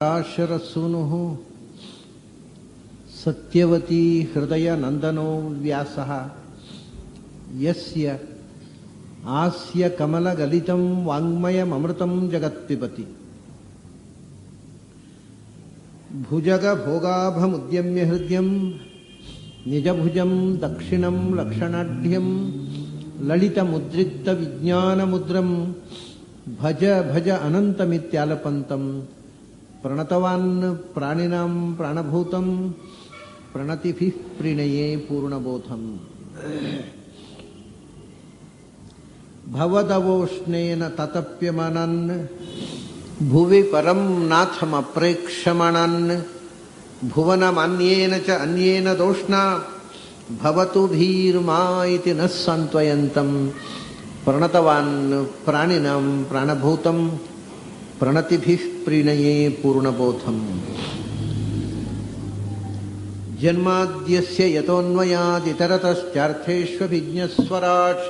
ಪರಾಶರಸೂನುಃ ಸತ್ಯವತೀ ಹೃದಯ ನಂದನೋ ವ್ಯಾಸಃ ಯಸ್ಯ ಆಸ್ಯ ಕಮಲಗಲಿತಂ ವಾಂಗ್ಮಯಮೃತಂ ಜಗತ್ಪಿಬತಿ ಭುಜಗಭೋಗಾಭಮುದ್ಯಮ್ಯ ಹೃದಯಂ ನಿಜಭುಜಂ ದಕ್ಷಿಣಂ ಲಕ್ಷಣಾಢ್ಯಂ ಲಲಿತಮುದ್ರಿಕ್ತವಿಜ್ಞಾನಮುದ್ರಂ ಭಜ ಭಜ ಅನಂತಮಿತ್ಯಾಲಪಂತಂ ಪ್ರಣತವಾನ್ ಪ್ರಾಣಿನಾಂ ಪ್ರಾಣಭೂತಂ ಪ್ರಣತಿಭಿಃ ಪ್ರಣಯೇ ಪೂರ್ಣಬೋಧಂ ಭವದವೋಷ್ಣೇನ ತತಪ್ಯಮಾನನ್ ಭುವಿ ಪರಂ ನಾಥಮಪ್ರೇಕ್ಷಮಾಣನ್ ಭುವನಮಾನ್ಯೇನ ಚ ಅನ್ಯೇನ ದೋಷ್ಣಾ ಭವತು ಭೀರ್ಮಾ ಇತಿ ನ ಸಾಂತ್ವಯಂತಂ ಪ್ರಣತವಾನ್ ಪ್ರಾಣಿನಾಂ ಪ್ರಾಣಭೂತಂ ಪ್ರಣತಿಭಿಃ ಪ್ರಣಯೇ ಪೂರ್ಣಬೋಧಂ ಜನ್ಮಾದ್ಯಸ್ಯ ಯತೋನ್ಮಯಾದಿತರತಶ್ಚಾರ್ಥೇಷ್ವಭಿಜ್ಞಸ್ವರಾಟ್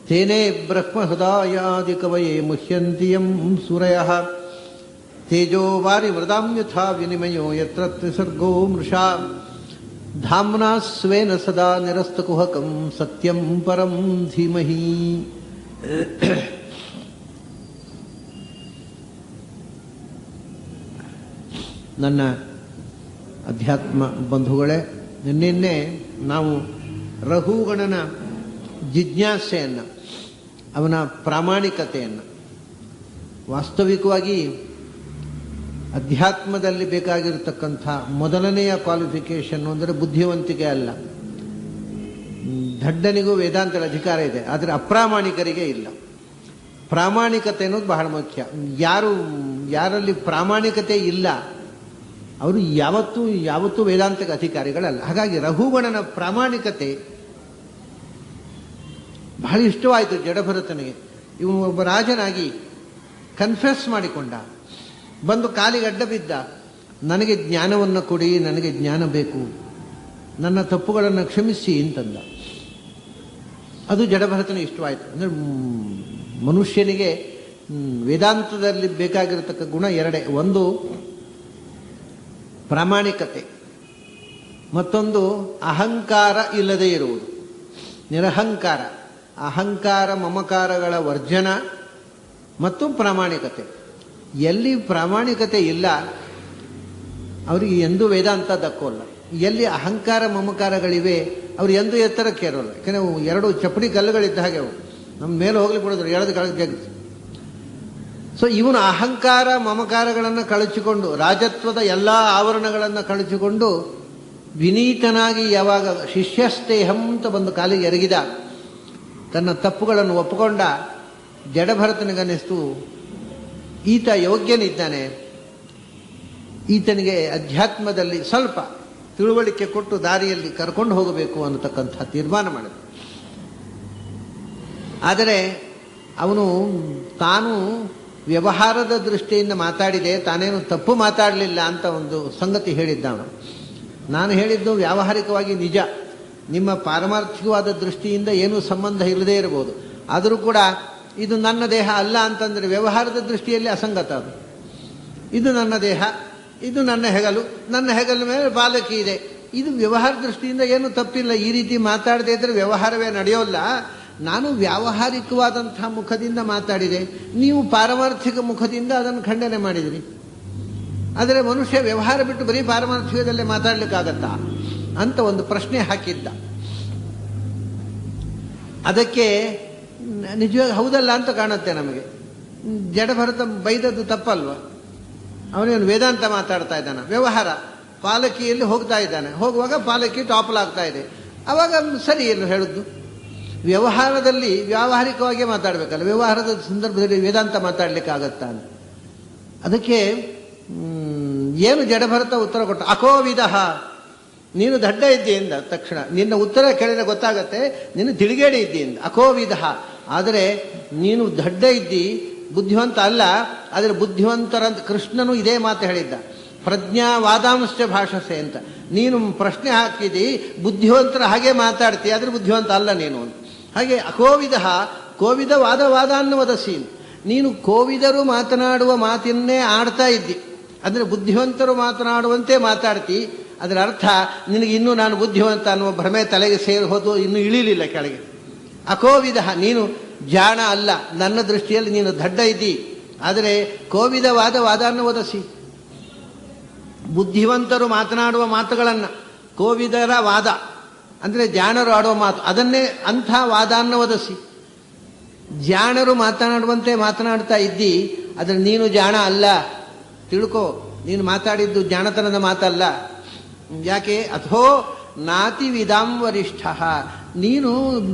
ತೇನೇ ಬ್ರಹ್ಮಹೃದಾಯಾದಿ ಕವಯೇ ಮುಹ್ಯಂತಿ ಯಂ ಸೂರಯಃ ತೇಜೋ ವಾರಿಮೃದಾಂ ಯಥಾ ವಿನಿಮಯೋ ಯತ್ರ ತ್ರಿಸರ್ಗೋ ಮೃಷಾ ಧಾಮ್ನಾ ಸ್ವೇನ ಸದಾ ನಿರಸ್ತಕುಹಕಂ ಸತ್ಯಂ ಪರಂ ಧೀಮಹಿ. ನನ್ನ ಅಧ್ಯಾತ್ಮ ಬಂಧುಗಳೇ, ನಿನ್ನೆ ನಾವು ರಘುಗಣನ ಜಿಜ್ಞಾಸೆಯನ್ನು, ಅವನ ಪ್ರಾಮಾಣಿಕತೆಯನ್ನು, ವಾಸ್ತವಿಕವಾಗಿ ಅಧ್ಯಾತ್ಮದಲ್ಲಿ ಬೇಕಾಗಿರತಕ್ಕಂಥ ಮೊದಲನೆಯ ಕ್ವಾಲಿಫಿಕೇಷನ್ ಅಂದರೆ ಬುದ್ಧಿವಂತಿಕೆ ಅಲ್ಲ. ದಡ್ಡನಿಗೂ ವೇದಾಂತದ ಅಧಿಕಾರ ಇದೆ, ಆದರೆ ಅಪ್ರಾಮಾಣಿಕರಿಗೆ ಇಲ್ಲ. ಪ್ರಾಮಾಣಿಕತೆ ಅನ್ನೋದು ಬಹಳ ಮುಖ್ಯ. ಯಾರಲ್ಲಿ ಪ್ರಾಮಾಣಿಕತೆ ಇಲ್ಲ ಅವರು ಯಾವತ್ತೂ ವೇದಾಂತಕ್ಕೆ ಅಧಿಕಾರಿಗಳಲ್ಲ. ಹಾಗಾಗಿ ರಘುಗಣನ ಪ್ರಾಮಾಣಿಕತೆ ಬಹಳ ಇಷ್ಟವಾಯಿತು ಜಡಭರತನಿಗೆ. ಇವನು ಒಬ್ಬ ರಾಜನಾಗಿ ಕನ್ಫೆಸ್ ಮಾಡಿಕೊಂಡ, ಬಂದು ಕಾಲಿಗೆ ಅಡ್ಡ ಬಿದ್ದ, ನನಗೆ ಜ್ಞಾನವನ್ನು ಕೊಡಿ, ನನಗೆ ಜ್ಞಾನ ಬೇಕು, ನನ್ನ ತಪ್ಪುಗಳನ್ನು ಕ್ಷಮಿಸಿ ಅಂತಂದ. ಅದು ಜಡಭರತನಿಗೆ ಇಷ್ಟವಾಯಿತು. ಅಂದರೆ ಮನುಷ್ಯನಿಗೆ ವೇದಾಂತದಲ್ಲಿ ಬೇಕಾಗಿರತಕ್ಕ ಗುಣ ಎರಡೇ, ಒಂದು ಪ್ರಾಮಾಣಿಕತೆ, ಮತ್ತೊಂದು ಅಹಂಕಾರ ಇಲ್ಲದೆ ಇರುವುದು, ನಿರಹಂಕಾರ. ಅಹಂಕಾರ ಮಮಕಾರಗಳ ವರ್ಜನ ಮತ್ತು ಪ್ರಾಮಾಣಿಕತೆ. ಎಲ್ಲಿ ಪ್ರಾಮಾಣಿಕತೆ ಇಲ್ಲ ಅವರಿಗೆ ಎಂದೂ ವೇದಾಂತ ದಕ್ಕೋಲ್ಲ. ಎಲ್ಲಿ ಅಹಂಕಾರ ಮಮಕಾರಗಳಿವೆ ಅವ್ರು ಎಂದೂ ಎತ್ತರಕ್ಕೆ ಇರೋಲ್ಲ. ಯಾಕಂದರೆ ಎರಡು ಚಪ್ಪಡಿ ಕಲ್ಲುಗಳಿದ್ದ ಹಾಗೆ ಅವು ನಮ್ಮ ಮೇಲೆ ಹೋಗ್ಲಿ ಬಿಡೋದ್ರು, ಎಳೆದು ಕೆಳಗೆ ಜಗ್ಗಿಸಿ. ಸೊ ಇವನು ಅಹಂಕಾರ ಮಮಕಾರಗಳನ್ನು ಕಳಚಿಕೊಂಡು, ರಾಜತ್ವದ ಎಲ್ಲ ಆವರಣಗಳನ್ನು ಕಳಚಿಕೊಂಡು ವಿನೀತನಾಗಿ ಯಾವಾಗ ಶಿಷ್ಯಸ್ತೇಹಂ ಅಂತ ಬಂದು ಕಾಲಿಗೆ ಎರಗಿದ, ತನ್ನ ತಪ್ಪುಗಳನ್ನು ಒಪ್ಪಿಕೊಂಡ, ಜಡಭರತನಿಗನ್ನಿಸ್ತು ಈತ ಯೋಗ್ಯನಿದ್ದಾನೆ, ಈತನಿಗೆ ಅಧ್ಯಾತ್ಮದಲ್ಲಿ ಸ್ವಲ್ಪ ತಿಳುವಳಿಕೆ ಕೊಟ್ಟು ದಾರಿಯಲ್ಲಿ ಕರ್ಕೊಂಡು ಹೋಗಬೇಕು ಅನ್ನತಕ್ಕಂಥ ತೀರ್ಮಾನ ಮಾಡಿದ. ಆದರೆ ಅವನು ತಾನು ವ್ಯವಹಾರದ ದೃಷ್ಟಿಯಿಂದ ಮಾತಾಡಿದೆ, ತಾನೇನು ತಪ್ಪು ಮಾತಾಡಲಿಲ್ಲ ಅಂತ ಒಂದು ಸಂಗತಿ ಹೇಳಿದ್ದ ಅವನು. ನಾನು ಹೇಳಿದ್ದು ವ್ಯಾವಹಾರಿಕವಾಗಿ ನಿಜ, ನಿಮ್ಮ ಪಾರಮಾರ್ಥಿಕವಾದ ದೃಷ್ಟಿಯಿಂದ ಏನೂ ಸಂಬಂಧ ಇಲ್ಲದೇ ಇರಬಹುದು, ಆದರೂ ಕೂಡ ಇದು ನನ್ನ ದೇಹ ಅಲ್ಲ ಅಂತಂದರೆ ವ್ಯವಹಾರದ ದೃಷ್ಟಿಯಲ್ಲಿ ಅಸಂಗತ. ಅದು ಇದು ನನ್ನ ದೇಹ, ಇದು ನನ್ನ ಹೆಗಲು, ನನ್ನ ಹೆಗಲ ಮೇಲೆ ಬಾಲಕಿ ಇದೆ, ಇದು ವ್ಯವಹಾರ ದೃಷ್ಟಿಯಿಂದ ಏನೂ ತಪ್ಪಿಲ್ಲ. ಈ ರೀತಿ ಮಾತಾಡದೇ ಇದ್ರೆ ವ್ಯವಹಾರವೇ ನಡೆಯೋಲ್ಲ. ನಾನು ವ್ಯಾವಹಾರಿಕವಾದಂಥ ಮುಖದಿಂದ ಮಾತಾಡಿದೆ, ನೀವು ಪಾರಮಾರ್ಥಿಕ ಮುಖದಿಂದ ಅದನ್ನು ಖಂಡನೆ ಮಾಡಿದಿರಿ. ಆದರೆ ಮನುಷ್ಯ ವ್ಯವಹಾರ ಬಿಟ್ಟು ಬರೀ ಪಾರಮಾರ್ಥಿಕದಲ್ಲೇ ಮಾತಾಡಲಿಕ್ಕಾಗತ್ತಾ ಅಂತ ಒಂದು ಪ್ರಶ್ನೆ ಹಾಕಿದ್ದ. ಅದಕ್ಕೆ ನಿಜವಾಗಿ ಹೌದಲ್ಲ ಅಂತ ಕಾಣುತ್ತೆ ನಮಗೆ. ಜಡಭರತ ಬೈದದ್ದು ತಪ್ಪಲ್ವ? ಅವನೇನು ವೇದಾಂತ ಮಾತಾಡ್ತಾ ಇದ್ದಾನೆ, ವ್ಯವಹಾರ ಪಾಲಕಿಯಲ್ಲಿ ಹೋಗ್ತಾ ಇದ್ದಾನೆ, ಹೋಗುವಾಗ ಪಾಲಕಿ ಟಾಪಲಾಗ್ತಾ ಇದೆ, ಅವಾಗ ಸರಿ ಏನು ಹೇಳುದು? ವ್ಯವಹಾರದಲ್ಲಿ ವ್ಯಾವಹಾರಿಕವಾಗಿ ಮಾತಾಡಬೇಕಲ್ಲ, ವ್ಯವಹಾರದ ಸಂದರ್ಭದಲ್ಲಿ ವೇದಾಂತ ಮಾತಾಡ್ಲಿಕ್ಕಾಗತ್ತಾ ಅಂತ. ಅದಕ್ಕೆ ಏನು ಜಡಭರತ ಉತ್ತರ ಕೊಟ್ಟ, ಅಕೋವಿದ, ನೀನು ದಡ್ಡ ಇದ್ದೀಯಿಂದ ತಕ್ಷಣ ನಿನ್ನ ಉತ್ತರ ಕೇಳಿದ್ರೆ ಗೊತ್ತಾಗತ್ತೆ ನೀನು ತಿಳಿಗೇಡಿ ಇದ್ದೀಯಿಂದ. ಅಕೋವಿದ, ಆದರೆ ನೀನು ದಡ್ಡ ಇದ್ದಿ, ಬುದ್ಧಿವಂತ ಅಲ್ಲ. ಆದರೆ ಬುದ್ಧಿವಂತರಂತ ಕೃಷ್ಣನು ಇದೇ ಮಾತು ಹೇಳಿದ್ದ, ಪ್ರಜ್ಞಾವಾದಾಂಶ ಭಾಷಸೆ ಅಂತ. ನೀನು ಪ್ರಶ್ನೆ ಹಾಕಿದಿ, ಬುದ್ಧಿವಂತರ ಹಾಗೆ ಮಾತಾಡ್ತೀಯ, ಆದರೆ ಬುದ್ಧಿವಂತ ಅಲ್ಲ ನೀನು ಅಂತ. ಹಾಗೆ ಅಕೋವಿದ ಕೋವಿದ ವಾದ ಅನ್ನುವುದ ಸೀನ್. ನೀನು ಕೋವಿದರು ಮಾತನಾಡುವ ಮಾತನ್ನೇ ಆಡ್ತಾ ಇದ್ದಿ, ಅಂದರೆ ಬುದ್ಧಿವಂತರು ಮಾತನಾಡುವಂತೆ ಮಾತಾಡ್ತಿ. ಅದರ ಅರ್ಥ ನಿನಗೆ ಇನ್ನೂ ನಾನು ಬುದ್ಧಿವಂತ ಅನ್ನುವ ಭ್ರಮೆ ತಲೆಗೆ ಸೇರಿ ಹೋದು ಇನ್ನೂ ಇಳಿಲಿಲ್ಲ ಕೆಳಗೆ. ಅಕೋವಿದ, ನೀನು ಜಾಣ ಅಲ್ಲ, ನನ್ನ ದೃಷ್ಟಿಯಲ್ಲಿ ನೀನು ದಡ್ಡ ಇದ್ದಿ. ಆದರೆ ಕೋವಿದವಾದ ವಾದವನ್ನು ಒದಸಿ, ಬುದ್ಧಿವಂತರು ಮಾತನಾಡುವ ಮಾತುಗಳನ್ನು, ಕೋವಿದರ ವಾದ ಅಂದರೆ ಜಾಣರು ಆಡುವ ಮಾತು, ಅದನ್ನೇ ಅಂಥ ವಾದವನ್ನು ಒದಸಿ ಜಾಣರು ಮಾತನಾಡುವಂತೆ ಮಾತನಾಡ್ತಾ ಇದ್ದಿ. ಆದರೆ ನೀನು ಜಾಣ ಅಲ್ಲ, ತಿಳ್ಕೋ. ನೀನು ಮಾತಾಡಿದ್ದು ಜಾಣತನದ ಮಾತಲ್ಲ. ಯಾಕೆ? ಅಥೋ ನಾತಿ ವಿಧಾಂ ವರಿಷ್ಠ, ನೀನು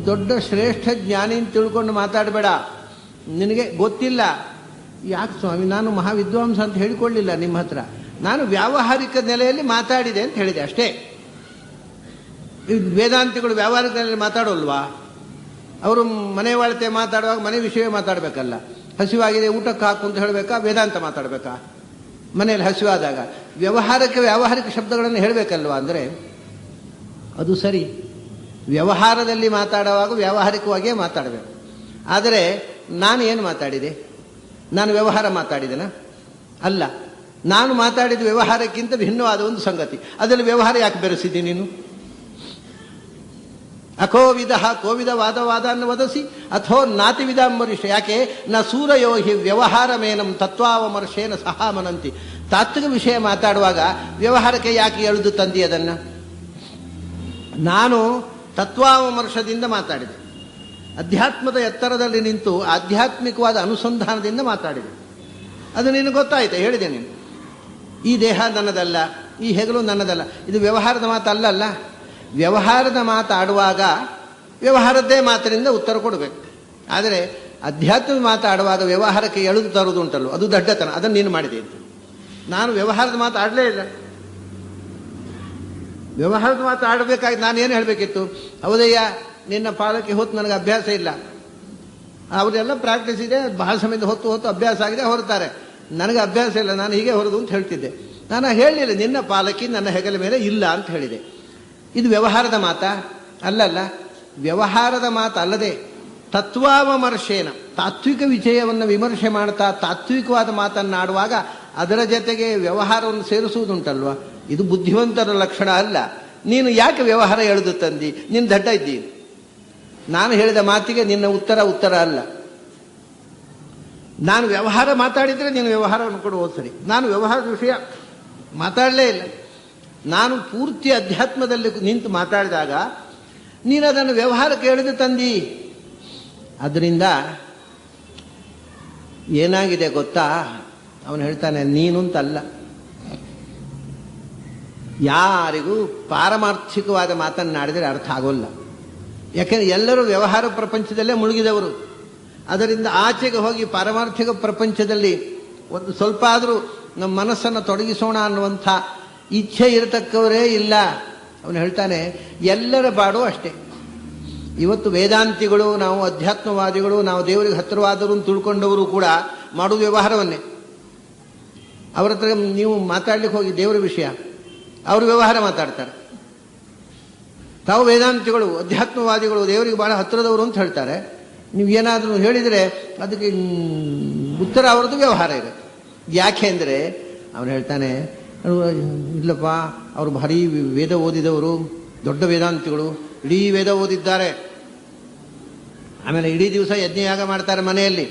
ದೊಡ್ಡ ಶ್ರೇಷ್ಠ ಜ್ಞಾನಿ ಅಂತ ತಿಳ್ಕೊಂಡು ಮಾತಾಡಬೇಡ. ನಿನಗೆ ಗೊತ್ತಿಲ್ಲ. ಯಾಕೆ ಸ್ವಾಮಿ, ನಾನು ಮಹಾವಿದ್ವಾಂಸ ಅಂತ ಹೇಳಿಕೊಳ್ಳಿಲ್ಲ ನಿಮ್ಮ ಹತ್ರ, ನಾನು ವ್ಯಾವಹಾರಿಕ ನೆಲೆಯಲ್ಲಿ ಮಾತಾಡಿದೆ ಅಂತ ಹೇಳಿದೆ ಅಷ್ಟೇ. ವೇದಾಂತಿಗಳು ವ್ಯಾವಹಾರಿಕ ನೆಲೆಯಲ್ಲಿ ಮಾತಾಡೋಲ್ವಾ? ಅವರು ಮನೆ ಒಳತೆ ಮಾತಾಡುವಾಗ ಮನೆ ವಿಷಯ ಮಾತಾಡಬೇಕಲ್ಲ. ಹಸಿವಾಗಿದೆ ಊಟಕ್ಕೆ ಹಾಕು ಅಂತ ಹೇಳಬೇಕಾ? ವೇದಾಂತ ಮಾತಾಡಬೇಕಾ? ಮನೆಯಲ್ಲಿ ಹಸಿವಾದಾಗ ವ್ಯಾವಹಾರಿಕ ಶಬ್ದಗಳನ್ನು ಹೇಳಬೇಕಲ್ವಾ? ಅಂದರೆ ಅದು ಸರಿ, ವ್ಯವಹಾರದಲ್ಲಿ ಮಾತಾಡುವಾಗ ವ್ಯಾವಹಾರಿಕವಾಗಿಯೇ ಮಾತಾಡಬೇಕು. ಆದರೆ ನಾನು ಏನು ಮಾತಾಡಿದೆ? ನಾನು ವ್ಯವಹಾರ ಮಾತಾಡಿದೆನಾ? ಅಲ್ಲ. ನಾನು ಮಾತಾಡಿದ ವ್ಯವಹಾರಕ್ಕಿಂತ ಭಿನ್ನವಾದ ಒಂದು ಸಂಗತಿ. ಅದರಲ್ಲಿ ವ್ಯವಹಾರ ಯಾಕೆ ಬೆರೆಸಿದ್ದೀನಿ ನೀನು? ಅಕೋವಿದ ಕೋವಿದ ವಾದವಾದನ್ನು ವದಸಿ ಅಥೋ ನಾತಿ ವಿಧಾಂಬರಿಷ. ಯಾಕೆ? ನ ಸೂರಯೋ ಹಿ ವ್ಯವಹಾರ ಮೇನಂ ತತ್ವಾವಮರ್ಶೇನ ಸಹ ಮನಂತಿ. ತಾತ್ವಿಕ ವಿಷಯ ಮಾತಾಡುವಾಗ ವ್ಯವಹಾರಕ್ಕೆ ಯಾಕೆ ಎಳೆದು ತಂದಿ ಅದನ್ನು? ನಾನು ತತ್ವಾವಮರ್ಶದಿಂದ ಮಾತಾಡಿದೆ, ಅಧ್ಯಾತ್ಮದ ಎತ್ತರದಲ್ಲಿ ನಿಂತು ಆಧ್ಯಾತ್ಮಿಕವಾದ ಅನುಸಂಧಾನದಿಂದ ಮಾತಾಡಿದೆ. ಅದು ನಿನಗೆ ಗೊತ್ತಾಯ್ತು, ಹೇಳಿದೆ ನೀನು. ಈ ದೇಹ ನನ್ನದಲ್ಲ, ಈ ಹೆಗಲು ನನ್ನದಲ್ಲ. ಇದು ವ್ಯವಹಾರದ ಮಾತಲ್ಲ. ವ್ಯವಹಾರದ ಮಾತಾಡುವಾಗ ವ್ಯವಹಾರದ್ದೇ ಮಾತಿನಿಂದ ಉತ್ತರ ಕೊಡಬೇಕು. ಆದರೆ ಅಧ್ಯಾತ್ಮದ ಮಾತಾಡುವಾಗ ವ್ಯವಹಾರಕ್ಕೆ ಎಳೆದು ತರುವುದು ಉಂಟಲ್ಲ, ಅದು ದಡ್ಡತನ. ಅದನ್ನು ನೀನು ಮಾಡಿದೆ ಅಂತ. ನಾನು ವ್ಯವಹಾರದ ಮಾತಾಡಲೇ ಇಲ್ಲ. ವ್ಯವಹಾರದ ಮಾತಾಡಬೇಕಾಗಿ ನಾನು ಏನು ಹೇಳಬೇಕಿತ್ತು? ಹೌದಯ್ಯ, ನಿನ್ನ ಪಾಲಕ್ಕೆ ಹೊತ್ತು ನನಗೆ ಅಭ್ಯಾಸ ಇಲ್ಲ. ಅವರೆಲ್ಲ ಪ್ರಾಕ್ಟೀಸ್ ಇದೆ, ಬಹಳ ಸಮಯದ ಹೊತ್ತು ಅಭ್ಯಾಸ ಆಗಿದೆ, ಹೊರತಾರೆ. ನನಗೆ ಅಭ್ಯಾಸ ಇಲ್ಲ, ನಾನು ಹೀಗೆ ಹೊರದು ಅಂತ ಹೇಳ್ತಿದ್ದೆ. ನಾನು ಹೇಳಲಿಲ್ಲ, ನಿನ್ನ ಪಾಲಕಿ ನನ್ನ ಹೆಗಲ ಮೇಲೆ ಇಲ್ಲ ಅಂತ ಹೇಳಿದೆ. ಇದು ವ್ಯವಹಾರದ ಮಾತಾ? ಅಲ್ಲಲ್ಲ. ವ್ಯವಹಾರದ ಮಾತು ಅಲ್ಲದೆ ತತ್ವಾವಮರ್ಶೇನ, ತಾತ್ವಿಕ ವಿಷಯವನ್ನು ವಿಮರ್ಶೆ ಮಾಡ್ತಾ ತಾತ್ವಿಕವಾದ ಮಾತನ್ನಾಡುವಾಗ ಅದರ ಜೊತೆಗೆ ವ್ಯವಹಾರವನ್ನು ಸೇರಿಸುವುದುಂಟಲ್ವ, ಇದು ಬುದ್ಧಿವಂತರ ಲಕ್ಷಣ ಅಲ್ಲ. ನೀನು ಯಾಕೆ ವ್ಯವಹಾರ ಎಳೆದು ತಂದಿ? ನೀನು ದಡ್ಡ ಇದ್ದೀನಿ. ನಾನು ಹೇಳಿದ ಮಾತಿಗೆ ನಿನ್ನ ಉತ್ತರ ಅಲ್ಲ. ನಾನು ವ್ಯವಹಾರ ಮಾತಾಡಿದರೆ ನೀನು ವ್ಯವಹಾರವನ್ನು ಕೊಡುವುದು ಸರಿ. ನಾನು ವ್ಯವಹಾರದ ವಿಷಯ ಮಾತಾಡಲೇ ಇಲ್ಲ. ನಾನು ಪೂರ್ತಿ ಅಧ್ಯಾತ್ಮದಲ್ಲಿ ನಿಂತು ಮಾತಾಡಿದಾಗ ನೀನು ಅದನ್ನು ವ್ಯವಹಾರಕ್ಕೆ ಎಳೆದು ತಂದಿ. ಅದರಿಂದ ಏನಾಗಿದೆ ಗೊತ್ತಾ? ಅವನು ಹೇಳ್ತಾನೆ, ನೀನು ಅಂತಲ್ಲ, ಯಾರಿಗೂ ಪಾರಮಾರ್ಥಿಕವಾದ ಮಾತನ್ನಾಡಿದರೆ ಅರ್ಥ ಆಗೋಲ್ಲ. ಯಾಕೆಂದರೆ ಎಲ್ಲರೂ ವ್ಯವಹಾರ ಪ್ರಪಂಚದಲ್ಲೇ ಮುಳುಗಿದವರು. ಅದರಿಂದ ಆಚೆಗೆ ಹೋಗಿ ಪಾರಮಾರ್ಥಿಕ ಪ್ರಪಂಚದಲ್ಲಿ ಒಂದು ಸ್ವಲ್ಪ ಆದರೂ ನಮ್ಮ ಮನಸ್ಸನ್ನು ತೊಡಗಿಸೋಣ ಅನ್ನುವಂಥ ಇಚ್ಛೆ ಇರತಕ್ಕವರೇ ಇಲ್ಲ. ಅವನು ಹೇಳ್ತಾನೆ, ಎಲ್ಲರ ಬಾಡು ಅಷ್ಟೇ. ಇವತ್ತು ವೇದಾಂತಿಗಳು, ನಾವು ಅಧ್ಯಾತ್ಮವಾದಿಗಳು, ನಾವು ದೇವರಿಗೆ ಹತ್ತಿರವಾದರು ಅಂತ ತಿಳ್ಕೊಂಡವರು ಕೂಡ ಮಾಡುವ ವ್ಯವಹಾರವನ್ನೇ. ಅವರ ಹತ್ರ ನೀವು ಮಾತಾಡ್ಲಿಕ್ಕೆ ಹೋಗಿ ದೇವರ ವಿಷಯ, ಅವರು ವ್ಯವಹಾರ ಮಾತಾಡ್ತಾರೆ. ತಾವು ವೇದಾಂತಿಗಳು, ಅಧ್ಯಾತ್ಮವಾದಿಗಳು, ದೇವರಿಗೆ ಬಹಳ ಹತ್ತಿರದವರು ಅಂತ ಹೇಳ್ತಾರೆ. ನೀವು ಏನಾದರೂ ಹೇಳಿದರೆ ಅದಕ್ಕೆ ಉತ್ತರ ಅವರದ್ದು ವ್ಯವಹಾರ ಇರುತ್ತೆ. ಯಾಕೆ ಅಂದರೆ ಅವನು ಹೇಳ್ತಾನೆ, ಇಲ್ಲಪ್ಪ, ಅವರು ಭಾರಿ ವೇದ ಓದಿದವರು, ದೊಡ್ಡ ವೇದಾಂತಿಗಳು, ಇಡೀ ವೇದ ಓದಿದ್ದಾರೆ. ಆಮೇಲೆ ಇಡೀ ದಿವಸ ಯಜ್ಞಯಾಗ ಮಾಡ್ತಾರೆ ಮನೆಯಲ್ಲಿ.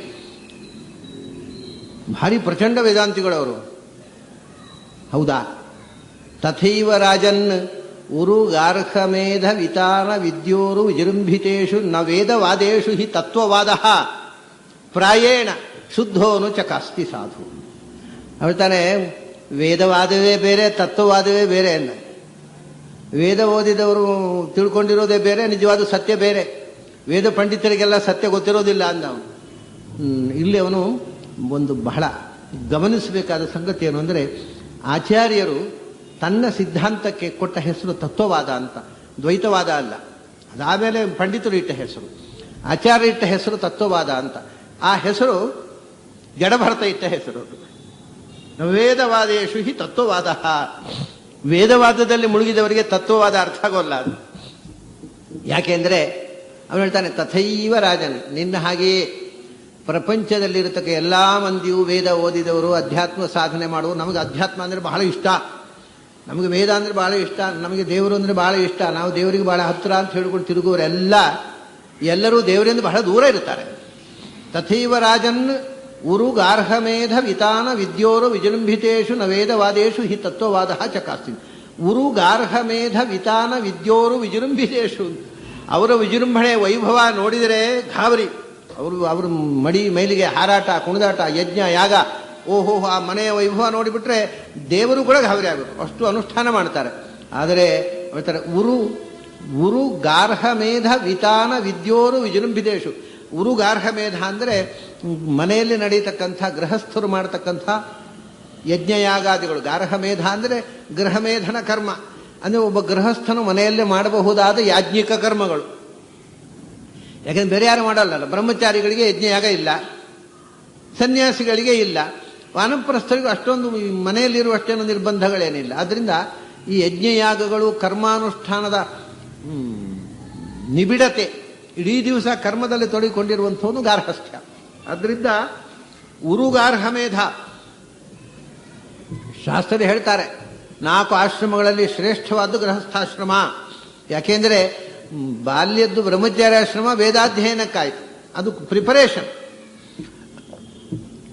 ಭಾರಿ ಪ್ರಚಂಡ ವೇದಾಂತಿಗಳು ಅವರು. ಹೌದಾ? ತಥೈವ ರಾಜನ್ ಉರು ಗಾರ್ಹಮೇಧ ವಿತಾನ ವಿದ್ಯೋರು ವಿಜೃಂಭಿತೇಷು ನ ವೇದವಾದೇಶು ಹಿ ತತ್ವವಾದ ಪ್ರಾಯೇಣ ಶುದ್ಧೋನು ಚಕಾಸ್ತಿ ಸಾಧು. ಹೇಳ್ತಾನೆ, ವೇದವಾದವೇ ಬೇರೆ, ತತ್ವವಾದವೇ ಬೇರೆ ಅಲ್ಲ. ವೇದ ಓದಿದವರು ತಿಳ್ಕೊಂಡಿರೋದೇ ಬೇರೆ, ನಿಜವಾದ ಸತ್ಯ ಬೇರೆ. ವೇದ ಪಂಡಿತರಿಗೆಲ್ಲ ಸತ್ಯ ಗೊತ್ತಿರೋದಿಲ್ಲ ಅಂದ ಅವನು. ಇಲ್ಲಿ ಅವನು ಒಂದು ಬಹಳ ಗಮನಿಸಬೇಕಾದ ಸಂಗತಿ ಏನು ಅಂದರೆ, ಆಚಾರ್ಯರು ತನ್ನ ಸಿದ್ಧಾಂತಕ್ಕೆ ಕೊಟ್ಟ ಹೆಸರು ತತ್ವವಾದ ಅಂತ, ದ್ವೈತವಾದ ಅಲ್ಲ. ಅದಾದಮೇಲೆ ಪಂಡಿತರು ಇಟ್ಟ ಹೆಸರು, ಆಚಾರ್ಯ ಇಟ್ಟ ಹೆಸರು ತತ್ವವಾದ ಅಂತ. ಆ ಹೆಸರು ಜಡಭರತ ಇಟ್ಟ ಹೆಸರು. ವೇದವಾದೇಶು ಹಿ ತತ್ವವಾದ. ವೇದವಾದದಲ್ಲಿ ಮುಳುಗಿದವರಿಗೆ ತತ್ವವಾದ ಅರ್ಥ ಆಗೋಲ್ಲ ಅದು. ಯಾಕೆಂದರೆ ಅವನು ಹೇಳ್ತಾನೆ, ತಥೈವ ರಾಜನ್, ನಿನ್ನ ಹಾಗೆಯೇ ಪ್ರಪಂಚದಲ್ಲಿರತಕ್ಕ ಎಲ್ಲ ಮಂದಿಯೂ ವೇದ ಓದಿದವರು, ಅಧ್ಯಾತ್ಮ ಸಾಧನೆ ಮಾಡುವರು. ನಮಗೆ ಅಧ್ಯಾತ್ಮ ಅಂದರೆ ಬಹಳ ಇಷ್ಟ, ನಮಗೆ ವೇದ ಅಂದರೆ ಭಾಳ ಇಷ್ಟ, ನಮಗೆ ದೇವರು ಅಂದರೆ ಭಾಳ ಇಷ್ಟ, ನಾವು ದೇವರಿಗೆ ಭಾಳ ಹತ್ತಿರ ಅಂತ ಹೇಳ್ಕೊಂಡು ತಿರುಗುವವರೆಲ್ಲ ಎಲ್ಲರೂ ದೇವರಿಂದ ಬಹಳ ದೂರ ಇರ್ತಾರೆ. ತಥೈವ ರಾಜನ್ ಉರು ಗಾರ್ಹಮೇಧ ವಿತಾನ ವಿದ್ಯೋರು ವಿಜೃಂಭಿತೇಷು ನ ವೇದವಾದೇಶು ಹಿ ತತ್ವವಾದ ಚಕಾಸ್ತಿ. ಉರು ಗಾರ್ಹಮೇಧ ವಿತಾನ ವಿದ್ಯೋರು ವಿಜೃಂಭಿತೇಷು, ಅವರ ವಿಜೃಂಭಣೆ ವೈಭವ ನೋಡಿದರೆ ಗಾಬರಿ. ಅವ್ರ ಮಡಿ ಮೈಲಿಗೆ ಹಾರಾಟ, ಕುಣಿದಾಟ, ಯಜ್ಞ, ಯಾಗ, ಓಹೋ, ಆ ಮನೆಯ ವೈಭವ ನೋಡಿಬಿಟ್ರೆ ದೇವರು ಕೂಡ ಗಾಬರಿ ಆಗಬೇಕು, ಅಷ್ಟು ಅನುಷ್ಠಾನ ಮಾಡ್ತಾರೆ. ಆದರೆ ಹೇಳ್ತಾರೆ ಉರು ಗಾರ್ಹಮೇಧ ವಿತಾನ ವಿದ್ಯೋರು ವಿಜೃಂಭಿತೇಷು. ಉರು ಗಾರ್ಹಮೇಧ ಅಂದರೆ ಮನೆಯಲ್ಲಿ ನಡೀತಕ್ಕಂಥ ಗೃಹಸ್ಥರು ಮಾಡತಕ್ಕಂಥ ಯಜ್ಞಯಾಗಾದಿಗಳು. ಗಾರ್ಹಮೇಧ ಅಂದರೆ ಗೃಹಮೇಧನ ಕರ್ಮ, ಅಂದರೆ ಒಬ್ಬ ಗೃಹಸ್ಥನು ಮನೆಯಲ್ಲೇ ಮಾಡಬಹುದಾದ ಯಾಜ್ಞಿಕ ಕರ್ಮಗಳು. ಯಾಕೆಂದ್ರೆ ಬೇರೆ ಯಾರು ಮಾಡಲ್ಲ. ಬ್ರಹ್ಮಚಾರಿಗಳಿಗೆ ಯಜ್ಞಯಾಗ ಇಲ್ಲ, ಸನ್ಯಾಸಿಗಳಿಗೆ ಇಲ್ಲ, ವಾನಪ್ರಸ್ಥರಿಗೂ ಅಷ್ಟೊಂದು ಮನೆಯಲ್ಲಿರುವಷ್ಟೇನು ನಿರ್ಬಂಧಗಳೇನಿಲ್ಲ. ಆದ್ದರಿಂದ ಈ ಯಜ್ಞಯಾಗಗಳು ಕರ್ಮಾನುಷ್ಠಾನದ ನಿಬಿಡತೆ, ಇಡೀ ದಿವಸ ಕರ್ಮದಲ್ಲಿ ತೊಡಗಿಕೊಂಡಿರುವಂಥವನು ಗಾರ್ಹಸ್ಥ್ಯ. ಅದರಿಂದ ಉರುಗಾರ್ಹಮೇಧ ಶಾಸ್ತ್ರದ ಹೇಳ್ತಾರೆ 4 ಆಶ್ರಮಗಳಲ್ಲಿ ಶ್ರೇಷ್ಠವಾದ್ದು ಗೃಹಸ್ಥಾಶ್ರಮ. ಯಾಕೆಂದರೆ ಬಾಲ್ಯದ್ದು ಬ್ರಹ್ಮಚಾರ್ಯಾಶ್ರಮ ವೇದಾಧ್ಯಯನಕ್ಕಾಯಿತು, ಅದು ಪ್ರಿಪರೇಷನ್,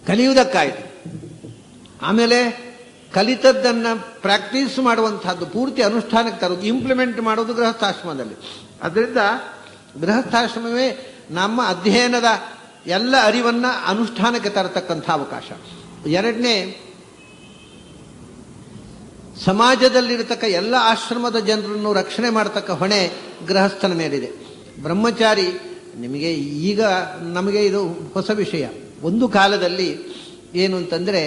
ಕಲಿಯುವುದಕ್ಕಾಯಿತು. ಆಮೇಲೆ ಕಲಿತದ್ದನ್ನು ಪ್ರಾಕ್ಟೀಸ್ ಮಾಡುವಂಥದ್ದು, ಪೂರ್ತಿ ಅನುಷ್ಠಾನಕ್ಕೆ ತರೋದು, ಇಂಪ್ಲಿಮೆಂಟ್ ಮಾಡೋದು ಗೃಹಸ್ಥಾಶ್ರಮದಲ್ಲಿ. ಅದರಿಂದ ಗೃಹಸ್ಥಾಶ್ರಮವೇ ನಮ್ಮ ಅಧ್ಯಯನದ ಎಲ್ಲ ಅರಿವನ್ನು ಅನುಷ್ಠಾನಕ್ಕೆ ತರತಕ್ಕಂಥ ಅವಕಾಶ. ಎರಡನೇ, ಸಮಾಜದಲ್ಲಿರತಕ್ಕ ಎಲ್ಲ ಆಶ್ರಮದ ಜನರನ್ನು ರಕ್ಷಣೆ ಮಾಡತಕ್ಕ ಹೊಣೆ ಗೃಹಸ್ಥನ ಮೇಲಿದೆ. ಬ್ರಹ್ಮಚಾರಿ ನಿಮಗೆ ಈಗ ನಮಗೆ ಇದು ಹೊಸ ವಿಷಯ. ಒಂದು ಕಾಲದಲ್ಲಿ ಏನು ಅಂತಂದರೆ